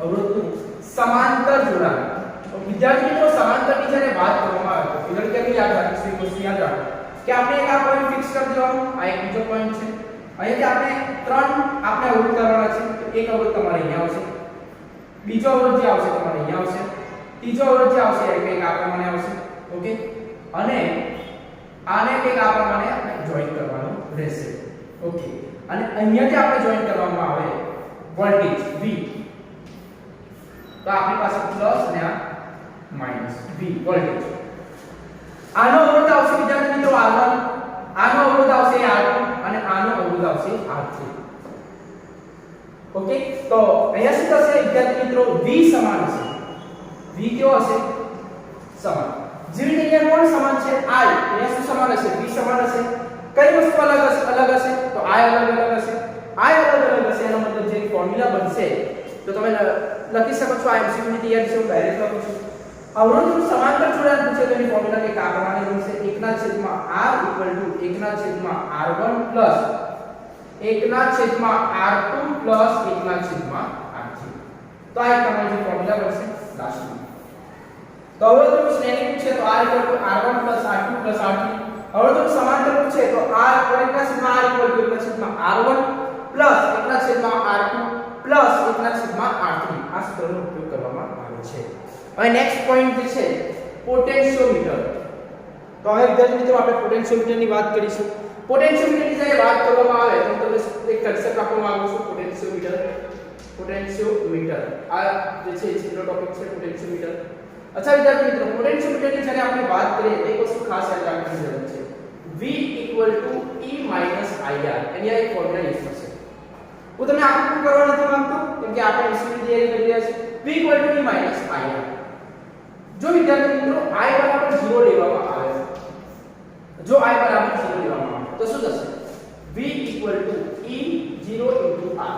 અવરોધોનું સમાંતર જોડાણ. તો વિદ્યાર્થી મિત્રો સમાંતરની જ્યારે વાત કરવામાં આવે તો ફિગર કેવી યાદ રાખીશું? એ વસ્તુ યાદ રાખો કે આપણે એક આ પોઈન્ટ ફિક્સ કરી દેવાનું, આ એક બીજો પોઈન્ટ છે. અહીંથી આપણે અવરોધ કરવાના છે. તો એક અવરોધ તમારે અહીંયા આવશે, બીજો અવરોધ જે આવશે તમારે અહીંયા આવશે, ત્રીજો અવરોધ જે આવશે એ કંઈક આ પ્રમાણે આવશે. ઓકે, અને આને કંઈક આ પ્રમાણે આપણે જોઈન્ટ કરવાનું રહેશે. ઓકે, અને અહીંયાથી આપણે જોઈન્ટ કરવામાં આવે વોલ્ટેજ V, તો આપણી પાસે પ્લસ અને આ માઈનસ V વોલ્ટેજ. આનો અવરોધ આવશે વિદ્યાર્થી મિત્રો R1, આનો અવરોધ આવશે R2 અને આનો અવરોધ આવશે R3. ઓકે, તો અહીંયા શું થશે વિદ્યાર્થી મિત્રો? V સમાન હશે. V કેવો હશે? સમાન. જેવી રીતે અહીંયા કોણ સમાન છે? I. અહીંયા શું સમાન હશે? V સમાન હશે. કઈ વસ્તુ અલગ હશે? તો I અલગ હશે. I અલગ હશે એનો મતલબ જે ફોર્મ્યુલા બનશે તો તમે લખી શકો છો. આ MCQ ની તૈયારી છે, હું ડાયરેક્ટ લખું છું. અવરોધનું સમાંતર જોડાણ પૂછે તો એની ફોર્મ્યુલા કંઈક આ પ્રમાણે બનશે: 1/r = 1/r1 + 1/r2 + 1/r3. તો આ એક તમારી જે ફોર્મ્યુલા બનશે લાસ્ટમાં. તો અવરોધનું શ્રેણી પૂછે તો r = r1 + r2 + r3. અવરોધનું સમાંતર પૂછે તો r = 1/r1 + 1/r2 + 1/r3. આ સૂત્રનો ઉપયોગ કરવામાં આવે છે. હવે નેક્સ્ટ પોઈન્ટ જે છે પોટેન્શિયોમીટર. તો હવે વિદ્યાર્થી મિત્રો આપણે પોટેન્શિયોમીટરની વાત કરીશું. પોટેન્શિયોમીટરની જ્યારે વાત કરવામાં આવે તો તમને એક કન્સેપ્ટ આપવામાં આવ્યો છે પોટેન્શિયોમીટર. આ જે છે એ છેલ્લો ટોપિક છે પોટેન્શિયોમીટર. અચ્છા વિદ્યાર્થી મિત્રો, પોટેન્શિયોમીટરની જ્યારે આપણે વાત કરીએ તો એક વસ્તુ ખાસ યાદ રાખવાની જરૂર છે. V = E - IR. એની આ એક ફોર્મ્યુલા યુઝ થશે. હું તમને આકૃતિ કરવા નથી માંગતો કેમ કે આપણે MCQ ની તૈયારી કરી રહ્યા છીએ. V = E - IR. જો વિદ્યાર્થી મિત્રો I = 0 લેવામાં આવે, જો I = 0 લેવામાં આવે તો શું થશે? V = E0 * R.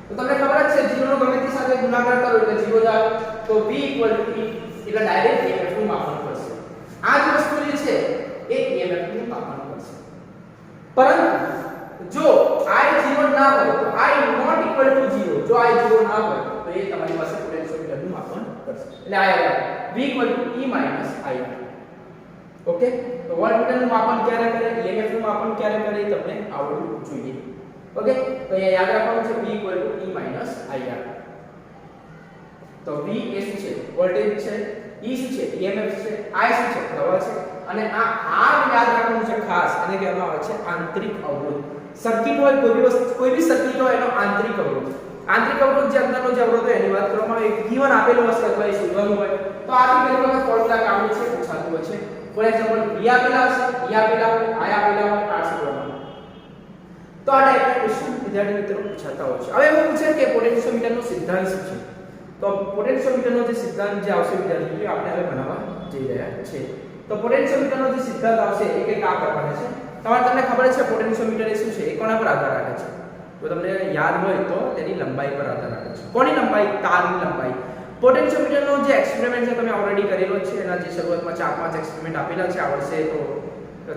તો તમને ખબર જ છે 0 નો ગમે તે સાથે ગુણાકાર કરો એટલે 0 જ આવે. તો V = E એટલે ડાયરેક્ટ EMF નું માપન કરશે. આ જ વસ્તુ જે છે એ EMF નું માપન કરશે. પરંતુ જો I 0 ના હોય તો I ≠ 0, જો I 0 ના હોય તો એ તમારી પાસે પોટેન્શિયોમીટર નું માપન કરશે. એટલે આ યાદ V = E - IR. ઓકે, તો વોલ્ટમીટર નું માપન ક્યારે કરે, EMF નું માપન ક્યારે કરે એ તમને આવડવું જોઈએ. ઓકે, તો અહીંયા યાદ રાખવાનું છે V = E - IR. તો V એ શું છે? વોલ્ટેજ છે, E શું છે? EMF છે, I શું છે? પ્રવાહ છે, અને આ R યાદ રાખવાનું છે ખાસ. એને કહેવામાં આવે છે આંતરિક અવરોધ. સર્કિટ હોય કોઈ બી સર્કિટ હોય એનો આંતરિક અવરોધ. આંતરિક અવરોધ જે અંદરનો જે અવરોધ હોય એની વાત કરવામાં આવે. V1 આપેલો હશે અથવા એ શોધવાનું હોય તો આથી ઘણી વખત ફોર્મ્યુલા કામની છે, પૂછાતું હોય છે. ફોર એક્ઝામ્પલ V આપેલા હશે, E આપેલા હોય, I આપેલા હોય, R શોધવાનું. તો આ ટાઈપના ક્વેશ્ચન વિદ્યાર્થી મિત્રો પૂછાતા હોય છે. હવે એવું પૂછે કે પોટેન્શિયોમીટરનો સિદ્ધાંત શું છે? તો પોટેન્શિયોમીટરનો જે સિદ્ધાંત જે આવશે વિદ્યાર્થી મિત્રો આપણે હવે ભણવા જઈ રહ્યા છીએ. તો પોટેન્શિયોમીટરનો જે સિદ્ધાંત આવશે એ કંઈક આ પ્રમાણે છે. તમને ખબર છે પોટેન્શિયોમીટર એ શું છે? એ કોના પર આધાર રાખે છે? તો તમને યાદ હોય તો તેની લંબાઈ પર આધાર રાખે છે. કોની લંબાઈ? તારની લંબાઈ. પોટેન્શિયોમીટરનો જે એક્સપેરિમેન્ટ છે તમે ઓલરેડી કરેલો છે, એના જે શરૂઆતમાં 4-5 એક્સપેરિમેન્ટ આપેલા છે, આ વર્ષે તો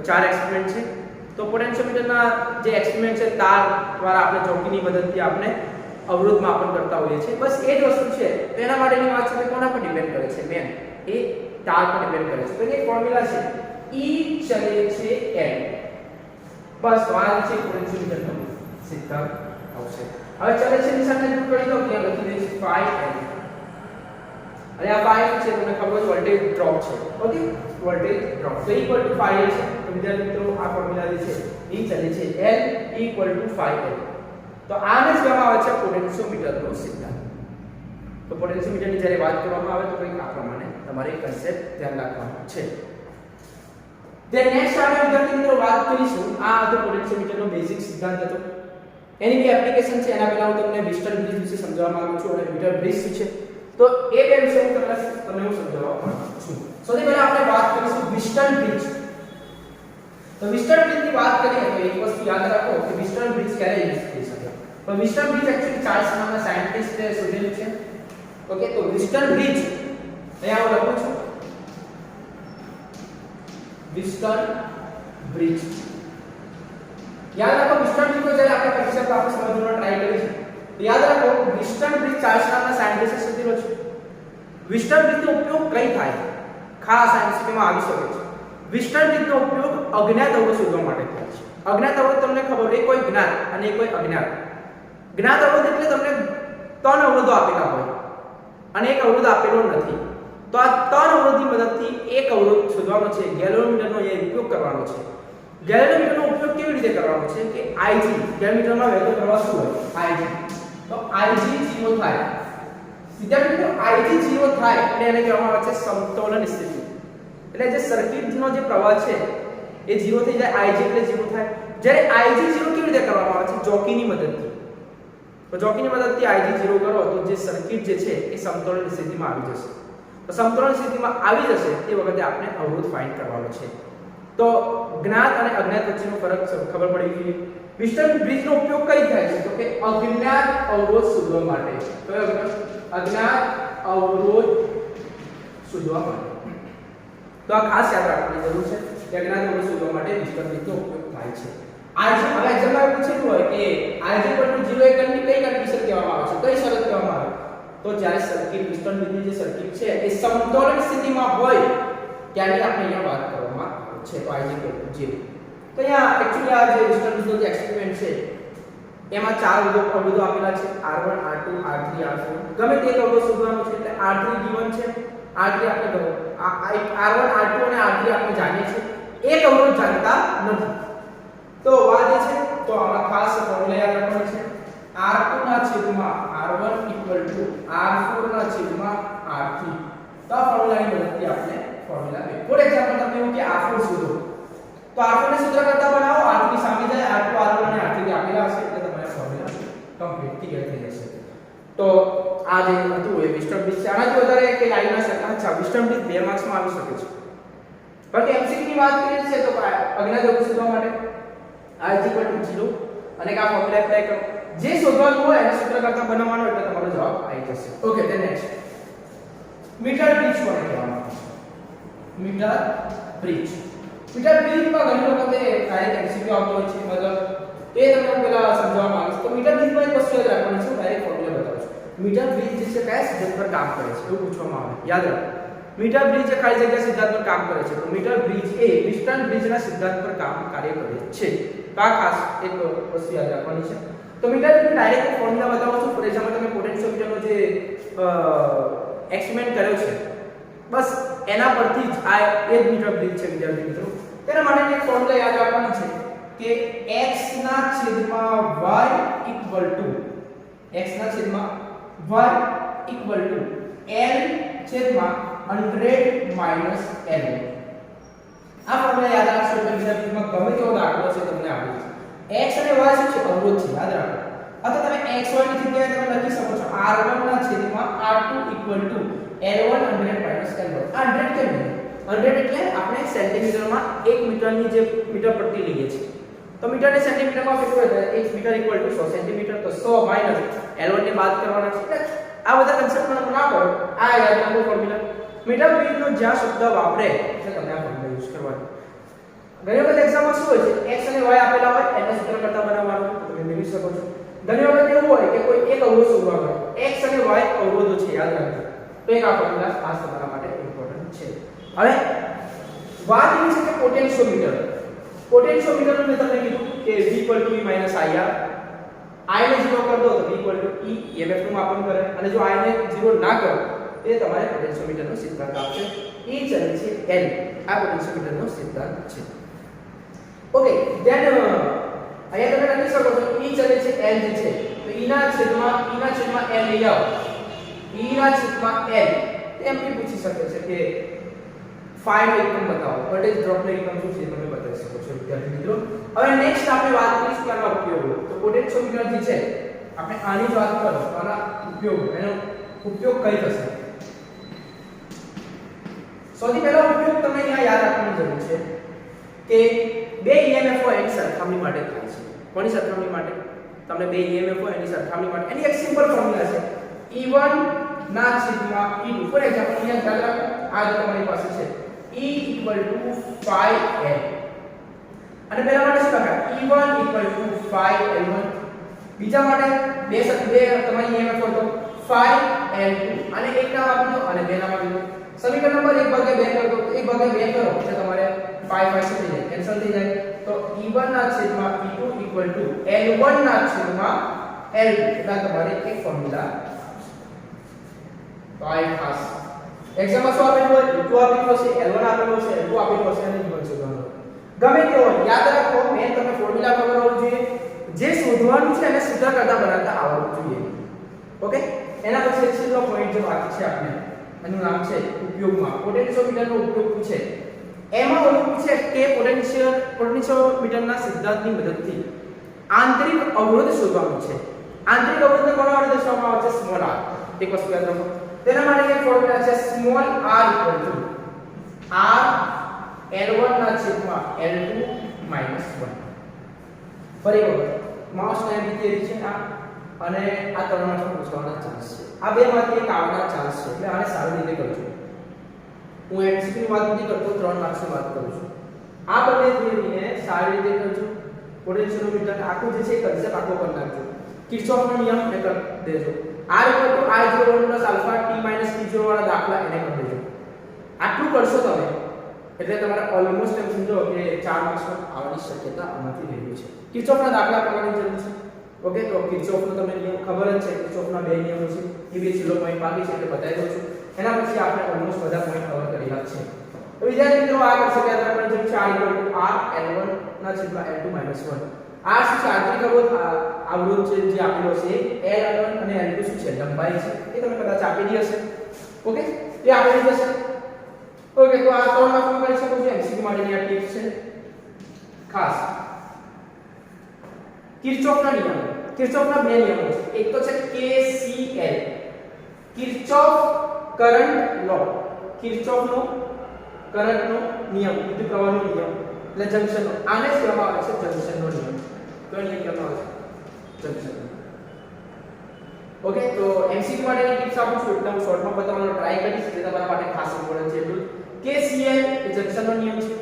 4 એક્સપેરિમેન્ટ છે. તો પોટેન્શિયોમીટરના જે એક્સપેરિમેન્ટ છે તાર દ્વારા આપણે ચોકીની મદદથી આપણે અવરોધ માપન કરતા હોઈએ છીએ. બસ એ જ વસ્તુ છે. તો એના માટેની વાત છે કોના પર ડિપેન્ડ કરે છે? મેન એ તાર પર ડિપેન્ડ કરે છે. તો એની ફોર્મ્યુલા છે E ચલે છે L. બસ આ છે પોટેન્શિયોમીટરનો સિદ્ધાંત આવશે. હવે ચલે છે નિશાનને દૂર કરી દો, ત્યાં લખી દઈશું phi L. અને આ phi છે તમને ખબર છે વોલ્ટેજ ડ્રોપ છે. ઓકે, વોલ્ટેજ ડ્રોપ તો equal to phi L છે. તો વિદ્યાર્થી મિત્રો આ ફોર્મ્યુલા જે છે E ચલે છે L equal to phi L. તો આને જ કહેવામાં આવે છે પોટેન્શિયોમીટરનો સિદ્ધાંત. તો પોટેન્શિયોમીટરની જ્યારે વાત કરવામાં આવે તો કંઈક આ પ્રમાણે તમારે કન્સેપ્ટ ધ્યાન રાખવાનો છે. જે નેક્સ્ટ આપણે વિદ્યાર્થી મિત્રો વાત કરીશું, આ હતો પોટેન્શિયોમીટરનો બેઝિક સિદ્ધાંત હતો. એની બે એપ્લિકેશન છે. એના પહેલા હું તમને વિસ્ટન બ્રિજ વિશે સમજાવવા માંગુ છું અને મીટર બ્રિજ શું છે, તો એ બે વિશે હું તમને સમજાવવા માંગુ છું. સૌથી પહેલા આપણે વાત કરીશું વિસ્ટન બ્રિજ. તો વિસ્ટન બ્રિજની વાત કરીએ તો એક વસ્તુ યાદ રાખો કે વિસ્ટન બ્રિજ ક્યારે યુઝ થઈ શકે. તો વિસ્ટન બ્રિજ એકચ્યુઅલી ચાર્લ્સ નામના સાયન્ટિસ્ટે શોધેલું છે. ઓકે, તો વિસ્ટન બ્રિજ અહીંયા હું લખું છું વિસ્ટન બ્રિજ. યાદ રાખો વિસ્ટન બ્રિજ જ્યારે આપણે કન્સેપ્ટ આપણે સમજવાનો ટ્રાય કરીશું તો યાદ રાખો વિસ્ટન બ્રિજ ચાર્લ્સ નામના સાયન્ટિસ્ટે શોધેલો છે. વિસ્ટન બ્રિજનો ઉપયોગ કઈ થાય? ખાસ સાયન્ટિફિકમાં આવી શકે છે. વિસ્ટન બ્રિજનો ઉપયોગ અજ્ઞાત અવરોધ શોધવા માટે થાય છે. અજ્ઞાત અવરોધ તમને ખબર એ કોઈ જ્ઞાત અને કોઈ અજ્ઞાત. જ્ઞાત અવરોધ એટલે તમને 3 અવરોધો આપેલા હોય અને એક અવરોધ આપેલો નથી. તો આ 3 અવરોધની મદદથી એક અવરોધ શોધવાનો છે. ગેલ્વેનોમીટરનો એ ઉપયોગ કરવાનો છે. ગેલ્વેનોમીટરનો ઉપયોગ કેવી રીતે કરવાનો છે કે Ig ગેલ્વેનોમીટરમાં વહેતો પ્રવાહ શું હોય? Ig. તો Ig 0 થાય. વિદ્યાર્થી મિત્રો Ig 0 થાય એટલે એને કહેવામાં આવે છે સમતોલન સ્થિતિ. એટલે જે સર્કિટનો જે પ્રવાહ છે એ 0 થઈ જાય, Ig એટલે 0 થાય. જ્યારે Ig 0 કેવી રીતે કરવામાં આવે છે? જોકીની મદદથી. તો જોકીની મદદથી Ig 0 કરો તો જે સર્કિટ જે છે એ સમતોલન સ્થિતિમાં આવી જશે. તો સમતોલન સ્થિતિમાં આવી જશે તે વખતે આપણે અવરોધ ફાઇન્ડ કરવાનો છે. તો જ્ઞાત અને અજ્ઞાત વચ્ચેનો ફરક ખબર પડી ગઈ. વિસ્ટન બ્રિજનો ઉપયોગ કઈ થાય છે? તો કે અજ્ઞાત અવરોધ શોધવા માટે. કયો અજ્ઞાત અવરોધ શોધવા માટે. તો આ ખાસ યાદ રાખવાની જરૂર છે કે અજ્ઞાત અવરોધ શોધવા માટે વિસ્ટન બ્રિજનો ઉપયોગ થાય છે. Ig હવે એક્ઝામ્પલ પૂછેલું હોય કે Ig 0 એ કઈ કન્ડિશન કહેવામાં આવે છે? કઈ શરત કહેવામાં આવે? તો જ્યારે સર્કિટ વિસ્ટન બ્રિજની જે સર્કિટ છે એ સમતોલન સ્થિતિમાં હોય ત્યારે આપણે અહીંયા વાત કરવામાં આવે છે. તો Ig 0. તો અહીંયા એક્ચ્યુઅલી આ જે વિસ્ટન બ્રિજનો જે એક્સપેરિમેન્ટ છે એમાં 4 અવરોધો આપેલા છે R1 R2 R3 R4. ગમે તે એક અવરોધ શોધવાનો છે એટલે R3 given છે. R3 આપણે ગયો R1 R2 અને R3 આપણે જાણીએ છીએ. એક અવરોધ જાણતા નથી. તો વાત એ છે તો આમાં ખાસ ફોર્મ્યુલા યાદ રાખવાનો છે. R2 ના છેદમાં R1 R4 ના છેદમાં R3. તો આ ફોર્મ્યુલાની મદદથી આપણે ફોર્મ્યુલા બે. ફોર એક્ઝામ્પલ તમને એવું કે R4 શોધો તો R4 ને સૂત્ર કરતા બનાવો, R3 સામે જાય, R2 R1 અને R3 આપેલા હશે એટલે તમારા ફોર્મ્યુલા કમ્પ્લીટ ક્લિયર થઈ જશે. તો આ જે હતું એ વિસ્ટન બ્રિજ છે. આનાથી વધારે કે લાઈન ના શકે. અચ્છા, વિસ્ટન બ્રિજ 2 માર્ક્સમાં આવી શકે છે. બાકી MCQ ની વાત કરીએ છે તો અજ્ઞાત અવરોધ શોધવા માટે I 0 અને આ ફોર્મ્યુલા એપ્લાય કરો. જે શોધવાનું હોય એને સૂત્ર કરતા બનાવવાનો એટલે તમારો જવાબ આવી જશે. Okay, then next meter bridge કોને કહેવામાં આવે છે? Metre bridge. મીટર બ્રિજમાં ઘણી વખતે ડાયરેક્ટ MCQ આવતો હોય છે. મતલબ એ તમને હું પહેલા સમજાવવા માંગુ છું. તો મીટર બ્રિજમાં એક વસ્તુ યાદ રાખવાની છે. ડાયરેક્ટ ફોર્મ્યુલા બતાવું છું. મીટર બ્રિજ જે છે કયા સિદ્ધાંત પર કામ કરે છે એવું પૂછવામાં આવે. યાદ રાખો, મીટર બ્રિજ એ ખાલી જગ્યા સિદ્ધાંત પર કામ કરે છે. તો મીટર બ્રિજ એ વિસ્ટન બ્રિજના સિદ્ધાંત પર કાર્ય કરે છે. તો આ ખાસ એક વસ્તુ યાદ રાખવાની છે. તો મીટર બ્રિજ ડાયરેક્ટ ફોર્મ્યુલા બતાવું છું. ફોર એક્ઝામ્પલ તમે પોટેન્શિયોમીટરનો જે એક્સપેરિમેન્ટ કર્યો છે બસ એના પરથી જ આ એ જ મીટર બ્રિજ છે વિદ્યાર્થી મિત્રો. તેના માટે એક ફોર્મ્યુલા યાદ રાખવાની છે કે x ના છેદમાં y ઇક્વલ ટુ x ના છેદમાં y ઇક્વલ ટુ l છેદમાં 100 માઈનસ l. આ ફોર્મ્યુલા યાદ રાખશો એટલે વિદ્યાર્થીમાં ગમે તેવો દાખલો છે તમને આવડી જશે. x અને y શું છે? અવરોધ છે. યાદ રાખો. અથવા તમે xy ની જગ્યાએ તમે લખી શકો છો r1 ના છેદમાં r2 equal to l1 100 minus l1. આ 100 કેમ લીધું? 100 એટલે આપણે સેન્ટીમીટરમાં 1 મીટરની જે મીટર પટ્ટી લઈએ છીએ. तो मीटर ने सेंटीमीटर में કેટલું છે 1 મીટર = 100 સેન્ટીમીટર તો 100 માઈનસ L1 ને બાદ કરવાના છે આ બધા કન્સેપ્ટ માં ના કરો આ યાદ રાખો ફોર્મ્યુલા મીટર બીટ નો જ્યાં શબ્દ વાપરે એટલે તમે આ ફોર્મ્યુલા યુઝ કરવાનો ઘણી વખત એક્ઝામમાં શું હોય છે x અને y આપેલા હોય એને સૂત્ર કરતા બનાવવાનું તમે મેળવી શકો છો ઘણી વખત એવું હોય કે કોઈ એક અવરોધ શોધવા હોય x અને y અવરોધો છે યાદ રાખજો તો એક આ ફોર્મ્યુલા ખાસ તમારા માટે ઇમ્પોર્ટન્ટ છે હવે વાત એ છે કે પોટેન્શિયોમીટર મેં તમને કીધું કે v = e - ir I ને 0 कर दो तो v = e EMF નું માપન કરે અને જો I ને 0 ના કરો તે તમારે પોટેન્શિયોમીટર નો સિદ્ધાંત આપશે E ચલે છે L આ પોટેન્શિયોમીટર નો સિદ્ધાંત છે ઓકે ધેન અહીંયા તમે લખી શકો છો E ચલે છે L જે છે તો E ના છેદમાં L લઈ આવો E ના છેદમાં L એમ બી પૂછી શકે છે કે ફાઈવ એકમ બતાવો વોલ્ટેજ ડ્રોપ નો એકમ શું છે તમે બતાવી શકો છો વિદ્યાર્થી મિત્રો હવે નેક્સ્ટ આપણે વાત કરીશું આના ઉપયોગો તો પોટેન્શિયોમીટર જે છે આપણે આની જ વાત કરો આના ઉપયોગ એનો ઉપયોગ કઈ થશે સૌથી પહેલો ઉપયોગ તમે અહીંયા યાદ રાખવાની જરૂર છે કે બે EMF હોય એની સરખામણી માટે થાય છે કોની સરખામણી માટે તમને બે EMF હોય એની સરખામણી માટે એની એક સિમ્પલ ફોર્મ્યુલા છે E1 ના છેદમાં E2 ફોર એક્ઝામ્પલ અહીંયા યાદ રાખો આ જો તમારી પાસે છે E = 5L અને પહેલા માટે શું લખાય E1 = 5L1 બીજા માટે બે તમારી EMF હોય તો 5L2 અને એક નામ આપી દો અને બે નામ આપી દો સમીકરણ નંબર 1/2 કર દો 1/2 કરો એટલે તમારે 5 શું થઈ જાય કેન્સલ થઈ જાય તો E1 ના છેદમાં E2 = L1 ના છેદમાં L2 એટલે તમારે એક ફોર્મ્યુલા તો આ ખાસ એક્ઝામમાં શું આપેલું હોય E2 આપેલું હશે L1 આપેલું હશે L2 આપેલું હશે અને E1 શોધવાનું ગમે તે હોય યાદ રાખો મેં તમને ફોર્મ્યુલા ખબર હોવું જોઈએ જે શોધવાનું છે એને સૂત્ર કરતા બનાવતા આવડવું જોઈએ ઓકે એના પછી છેલ્લો પોઈન્ટ જે બાકી છે આપણે એનું નામ છે ઉપયોગમાં પોટેન્શિયોમીટરનો ઉપયોગ પૂછે એમાં ઓલું પૂછે કે પોટેન્શિયોમીટરના સિદ્ધાંતની મદદથી આંતરિક અવરોધ શોધવાનું છે આંતરિક અવરોધને કોના વડે દર્શાવવામાં આવે છે સ્મોલ r એક વસ્તુ યાદ રાખો તેના માટે એક ફોર્મ્યુલા છે સ્મોલ r L1 ના છેદમાં L2 - 1 ફરી વખત માઉસ ટાઈમ થિયરી છે આ અને આ ત્રણ માર્ક્સમાં પૂછવાના ચાન્સ છે આ બે માંથી એક આવવાના ચાન્સ છે એટલે આને સારી રીતે કરજો હું એમસીક્યુ ની વાત નથી કરતો 3 માર્ક્સની વાત કરું છું આ બંને થિયરીને સારી રીતે કરજો પોટેન્શિયોમીટર આખું જે છે કન્સેપ્ટ આખો કરી નાખજો કિર્ચોફનો નિયમ ને કરી દેજો R = I0 + alpha t - t0 વાળા દાખલા એને કરી દેજો આટલું કરશો તમે એટલે તમારે ઓલમોસ્ટ એમ સમજો કે 4 માર્ક્સમાં આવવાની શક્યતા આમાંથી રહેલી છે કિર્ચોફના દાખલા કરવાની જરૂર છે ઓકે તો કિર્ચોફનો તમને નિયમ ખબર જ છે કિર્ચોફના બે નિયમો છે એ બે છેલ્લો પોઈન્ટ બાકી છે એટલે બતાવી દઉં છું એના પછી આપણે ઓલમોસ્ટ બધા પોઈન્ટ કવર કરેલા છે તો વિદ્યાર્થી મિત્રો આ કરશે કે આપણે જેમ છે R = L1 ના છેદમાં L2 - 1 આ શું છે આંતરિક અવરોધ છે જે આપેલો છે L1 અને L2 શું છે લંબાઈ છે એ તમે કદાચ આપેલી હશે ઓકે એ આપેલી હશે ઓકે તો આ ત્રણ માર્ક્સમાં કરી શકો છો એમસીક્યુ માટેની આ ટિપ્સ છે ખાસ કિર્ચોફના બે નિયમો છે એક તો છે KCL કિર્ચોફ કરંટ લો કિર્ચોફનો કરંટનો નિયમ વિદ્યુત પ્રવાહનો નિયમ એટલે જંક્શનનો આને કહેવામાં આવે છે જંક્શનનો નિયમ તો નિયમ કહેવામાં આવે છે જંક્શનનો ઓકે તો એમસીક્યુ માટેની ટિપ્સ આપું છું એકદમ શોર્ટમાં બતાવવાનો ટ્રાય કરીશ જે તમારા માટે ખાસ ઇમ્પોર્ટન્ટ છે એટલું KCL એ જંક્શનનો નિયમ છે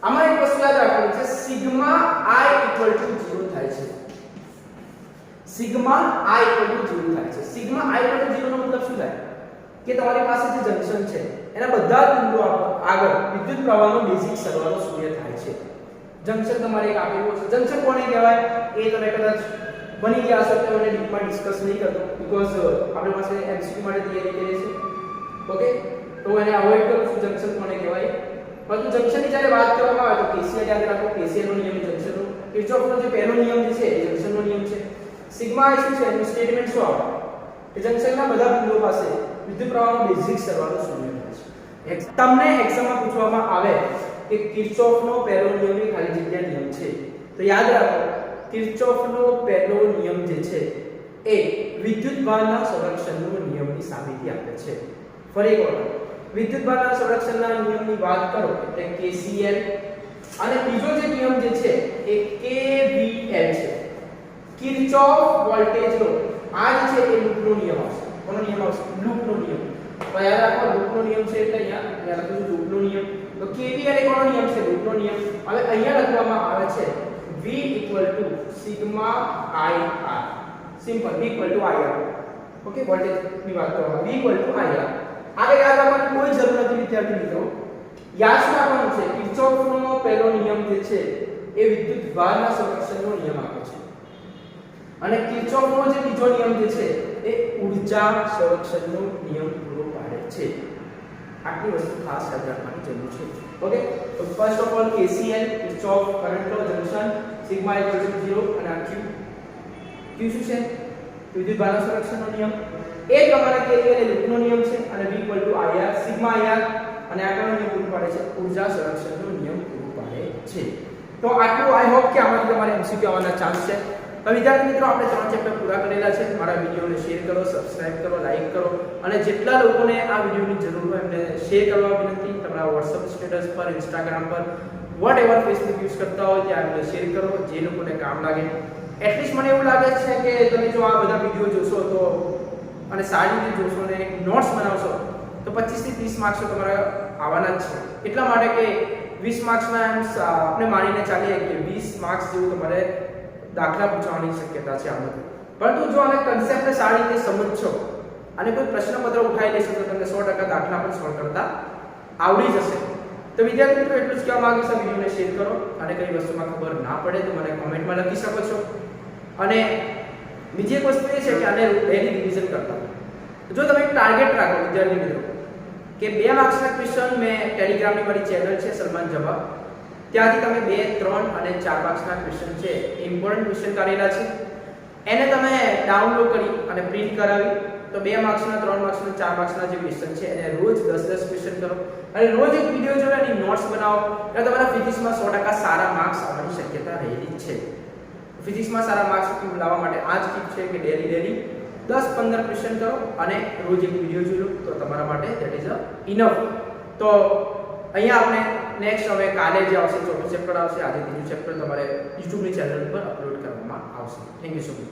આમાં એક વસ્તુ યાદ રાખવાની છે સિગ્મા I = 0 થાય છે સિગ્મા I = 0 થાય છે સિગ્મા I = 0 નો મતલબ શું થાય કે તમારી પાસે જે જંક્શન છે એના બધા બિંદુઓ આગળ વિદ્યુત પ્રવાહનો બેઝિક સરવાળો 0 થાય છે જંક્શન તમારે એક આપેલું છે જંક્શન કોને કહેવાય એ તમે કદાચ બની ગયા હશે તો મને ડીપમાં ડિસ્કસ નહીં કરતો બીકોઝ આપણી પાસે એમસીક્યુ માટે તૈયારી કરી છે ઓકે તો એને અવોઇડ કરું છું જંક્શન કોને કહેવાય પરંતુ જંક્શનની જ્યારે વાત કરવામાં આવે તો KCL યાદ રાખો KCL નો નિયમ જંક્શનનો કિર્ચોફનો જે પહેલો નિયમ છે એ જંક્શનનો નિયમ છે સિગ્મા શું છે એનું સ્ટેટમેન્ટ શું આવે કે જંક્શનના બધા બિંદુઓ પાસે વિદ્યુત પ્રવાહનો બેઝિક સરવાળો 0 થાય છે તમને એક્ઝામમાં પૂછવામાં આવે કે કિર્ચોફનો પહેલો નિયમ એ ખાલી જગ્યા નિયમ છે તો યાદ રાખો કિર્ચોફનો પહેલો નિયમ જે છે એ વિદ્યુતભારના સંરક્ષણનો નિયમની સાબિતી આપે છે ફરી એક વખત વિદ્યુતભારના સંરક્ષણના નિયમની વાત કરો એટલે KCL અને બીજો જે નિયમ જે છે એ KVL છે, કિર્ચોફ વોલ્ટેજ લો. આ જે છે એ લૂપનો નિયમ આવશે. કોનો નિયમ આવશે? લૂપનો નિયમ. તો યાદ રાખો લૂપનો નિયમ છે એટલે અહીંયા લખું છું લૂપનો નિયમ. તો KVL એ કોનો નિયમ છે? લૂપનો નિયમ. હવે અહીંયા લખવામાં આવે છે V sigma IR. Simple V IR. Okay, voltage ની વાત કરવામાં V IR. આગળ યાદ રાખવાની કોઈ જરૂર નથી વિદ્યાર્થી મિત્રો. યાદ રાખવાનું છે કિર્ચોફનો પહેલો નિયમ જે છે એ વિદ્યુતભારના સંરક્ષણનો નિયમ આપે છે અને કિર્ચોફનો જે બીજો નિયમ જે છે એ ઊર્જા સંરક્ષણનો નિયમ પૂરો પાડે છે. આટલી વસ્તુ ખાસ યાદ રાખવાની જરૂર છે. ઓકે, તો first of all KCL Kirchhoff current law junction sigma 0 અને આ Q શું છે? વિદ્યુતભારના સંરક્ષણનો નિયમ. એ પ્રમાણે KVL એ લૂપનો નિયમ છે અને V IR સિગ્મા IR અને આગળનો નિયમ પૂરો પાડે છે ઊર્જા સંરક્ષણનો નિયમ પૂરો પાડે છે. તો આટલું આઈ હોપ કે આમાંથી તમારે MCQ આવવાના ચાન્સ છે. તો વિદ્યાર્થી મિત્રો આપણે 3 ચેપ્ટર પૂરા કરેલા છે. મારા વિડિયોને શેર કરો, સબસ્ક્રાઇબ કરો, લાઈક કરો અને જેટલા લોકોને આ વિડિયોની જરૂર હોય એમને શેર કરવા વિનંતી. તમારા WhatsApp સ્ટેટસ પર, Instagram પર, વોટએવર Facebook યુઝ કરતા હોય ત્યાં એમને શેર કરો જે લોકોને કામ લાગે. એટલીસ્ટ મને એવું લાગે છે કે તમે જો આ બધા વિડિયો જોશો તો અને સારી રીતે જોશો અને નોટ્સ બનાવશો તો 25 થી 30 માર્ક્સ તમારા આવવાના જ છે. એટલા માટે કે 20 માર્ક્સના આપણે માનીને ચાલીએ કે 20 માર્ક્સ જેવું તમારે દાખલા પૂછવાની શક્યતા છે આમાંથી. પરંતુ જો આને કન્સેપ્ટને સારી રીતે સમજશો અને કોઈ પ્રશ્નપત્ર ઉઠાવી લેશો તો તમને 100% દાખલા પણ સોલ્વ કરતા આવડી જશે. તો વિદ્યાર્થી મિત્રો એટલું જ કહેવા માંગુ છું, વિડિયોને શેર કરો અને કઈ વસ્તુમાં ખબર ના પડે તો મને કોમેન્ટમાં લખી શકો છો. અને બીજી એક વસ્તુ એ છે કે આને ડેલી રિવિઝન કરતા જો તમે એક ટાર્ગેટ રાખો વિદ્યાર્થી મિત્રો કે 2 માર્ક્સના ક્વેશ્ચન મેં ટેલિગ્રામની મારી ચેનલ છે સલમાન જવાબ, ત્યાંથી તમે 2, 3 અને 4 માર્ક્સના ક્વેશ્ચન છે ઇમ્પોર્ટન્ટ ક્વેશ્ચન કાઢેલા છે એને તમે ડાઉનલોડ કરી અને પ્રિન્ટ કરાવી તો 2 માર્ક્સના, 3 માર્ક્સના, 4 માર્ક્સના જે ક્વેશ્ચન છે એને રોજ 10 ક્વેશ્ચન કરો અને રોજ એક વિડિયો જોઈને એની નોટ્સ બનાવો એટલે તમારા ફિઝિક્સમાં 100% સારા માર્ક્સ આવવાની શક્યતા રહેલી છે. ફિઝિક્સમાં સારા માર્ક્સ લાવવા માટે આ જ ટીપ છે કે ડેલી 10-15 ક્વેશ્ચન કરો અને રોજ એક વિડિયો જોઈ લો તો તમારા માટે ધેટ ઇઝ ઇનફ. તો અહીંયા આપણે નેક્સ્ટ હવે કાલે જે આવશે ચોથું ચેપ્ટર આવશે, આજે ત્રીજું ચેપ્ટર તમારે YouTube ની ચેનલ પર અપલોડ કરવામાં આવશે. Thank you so much.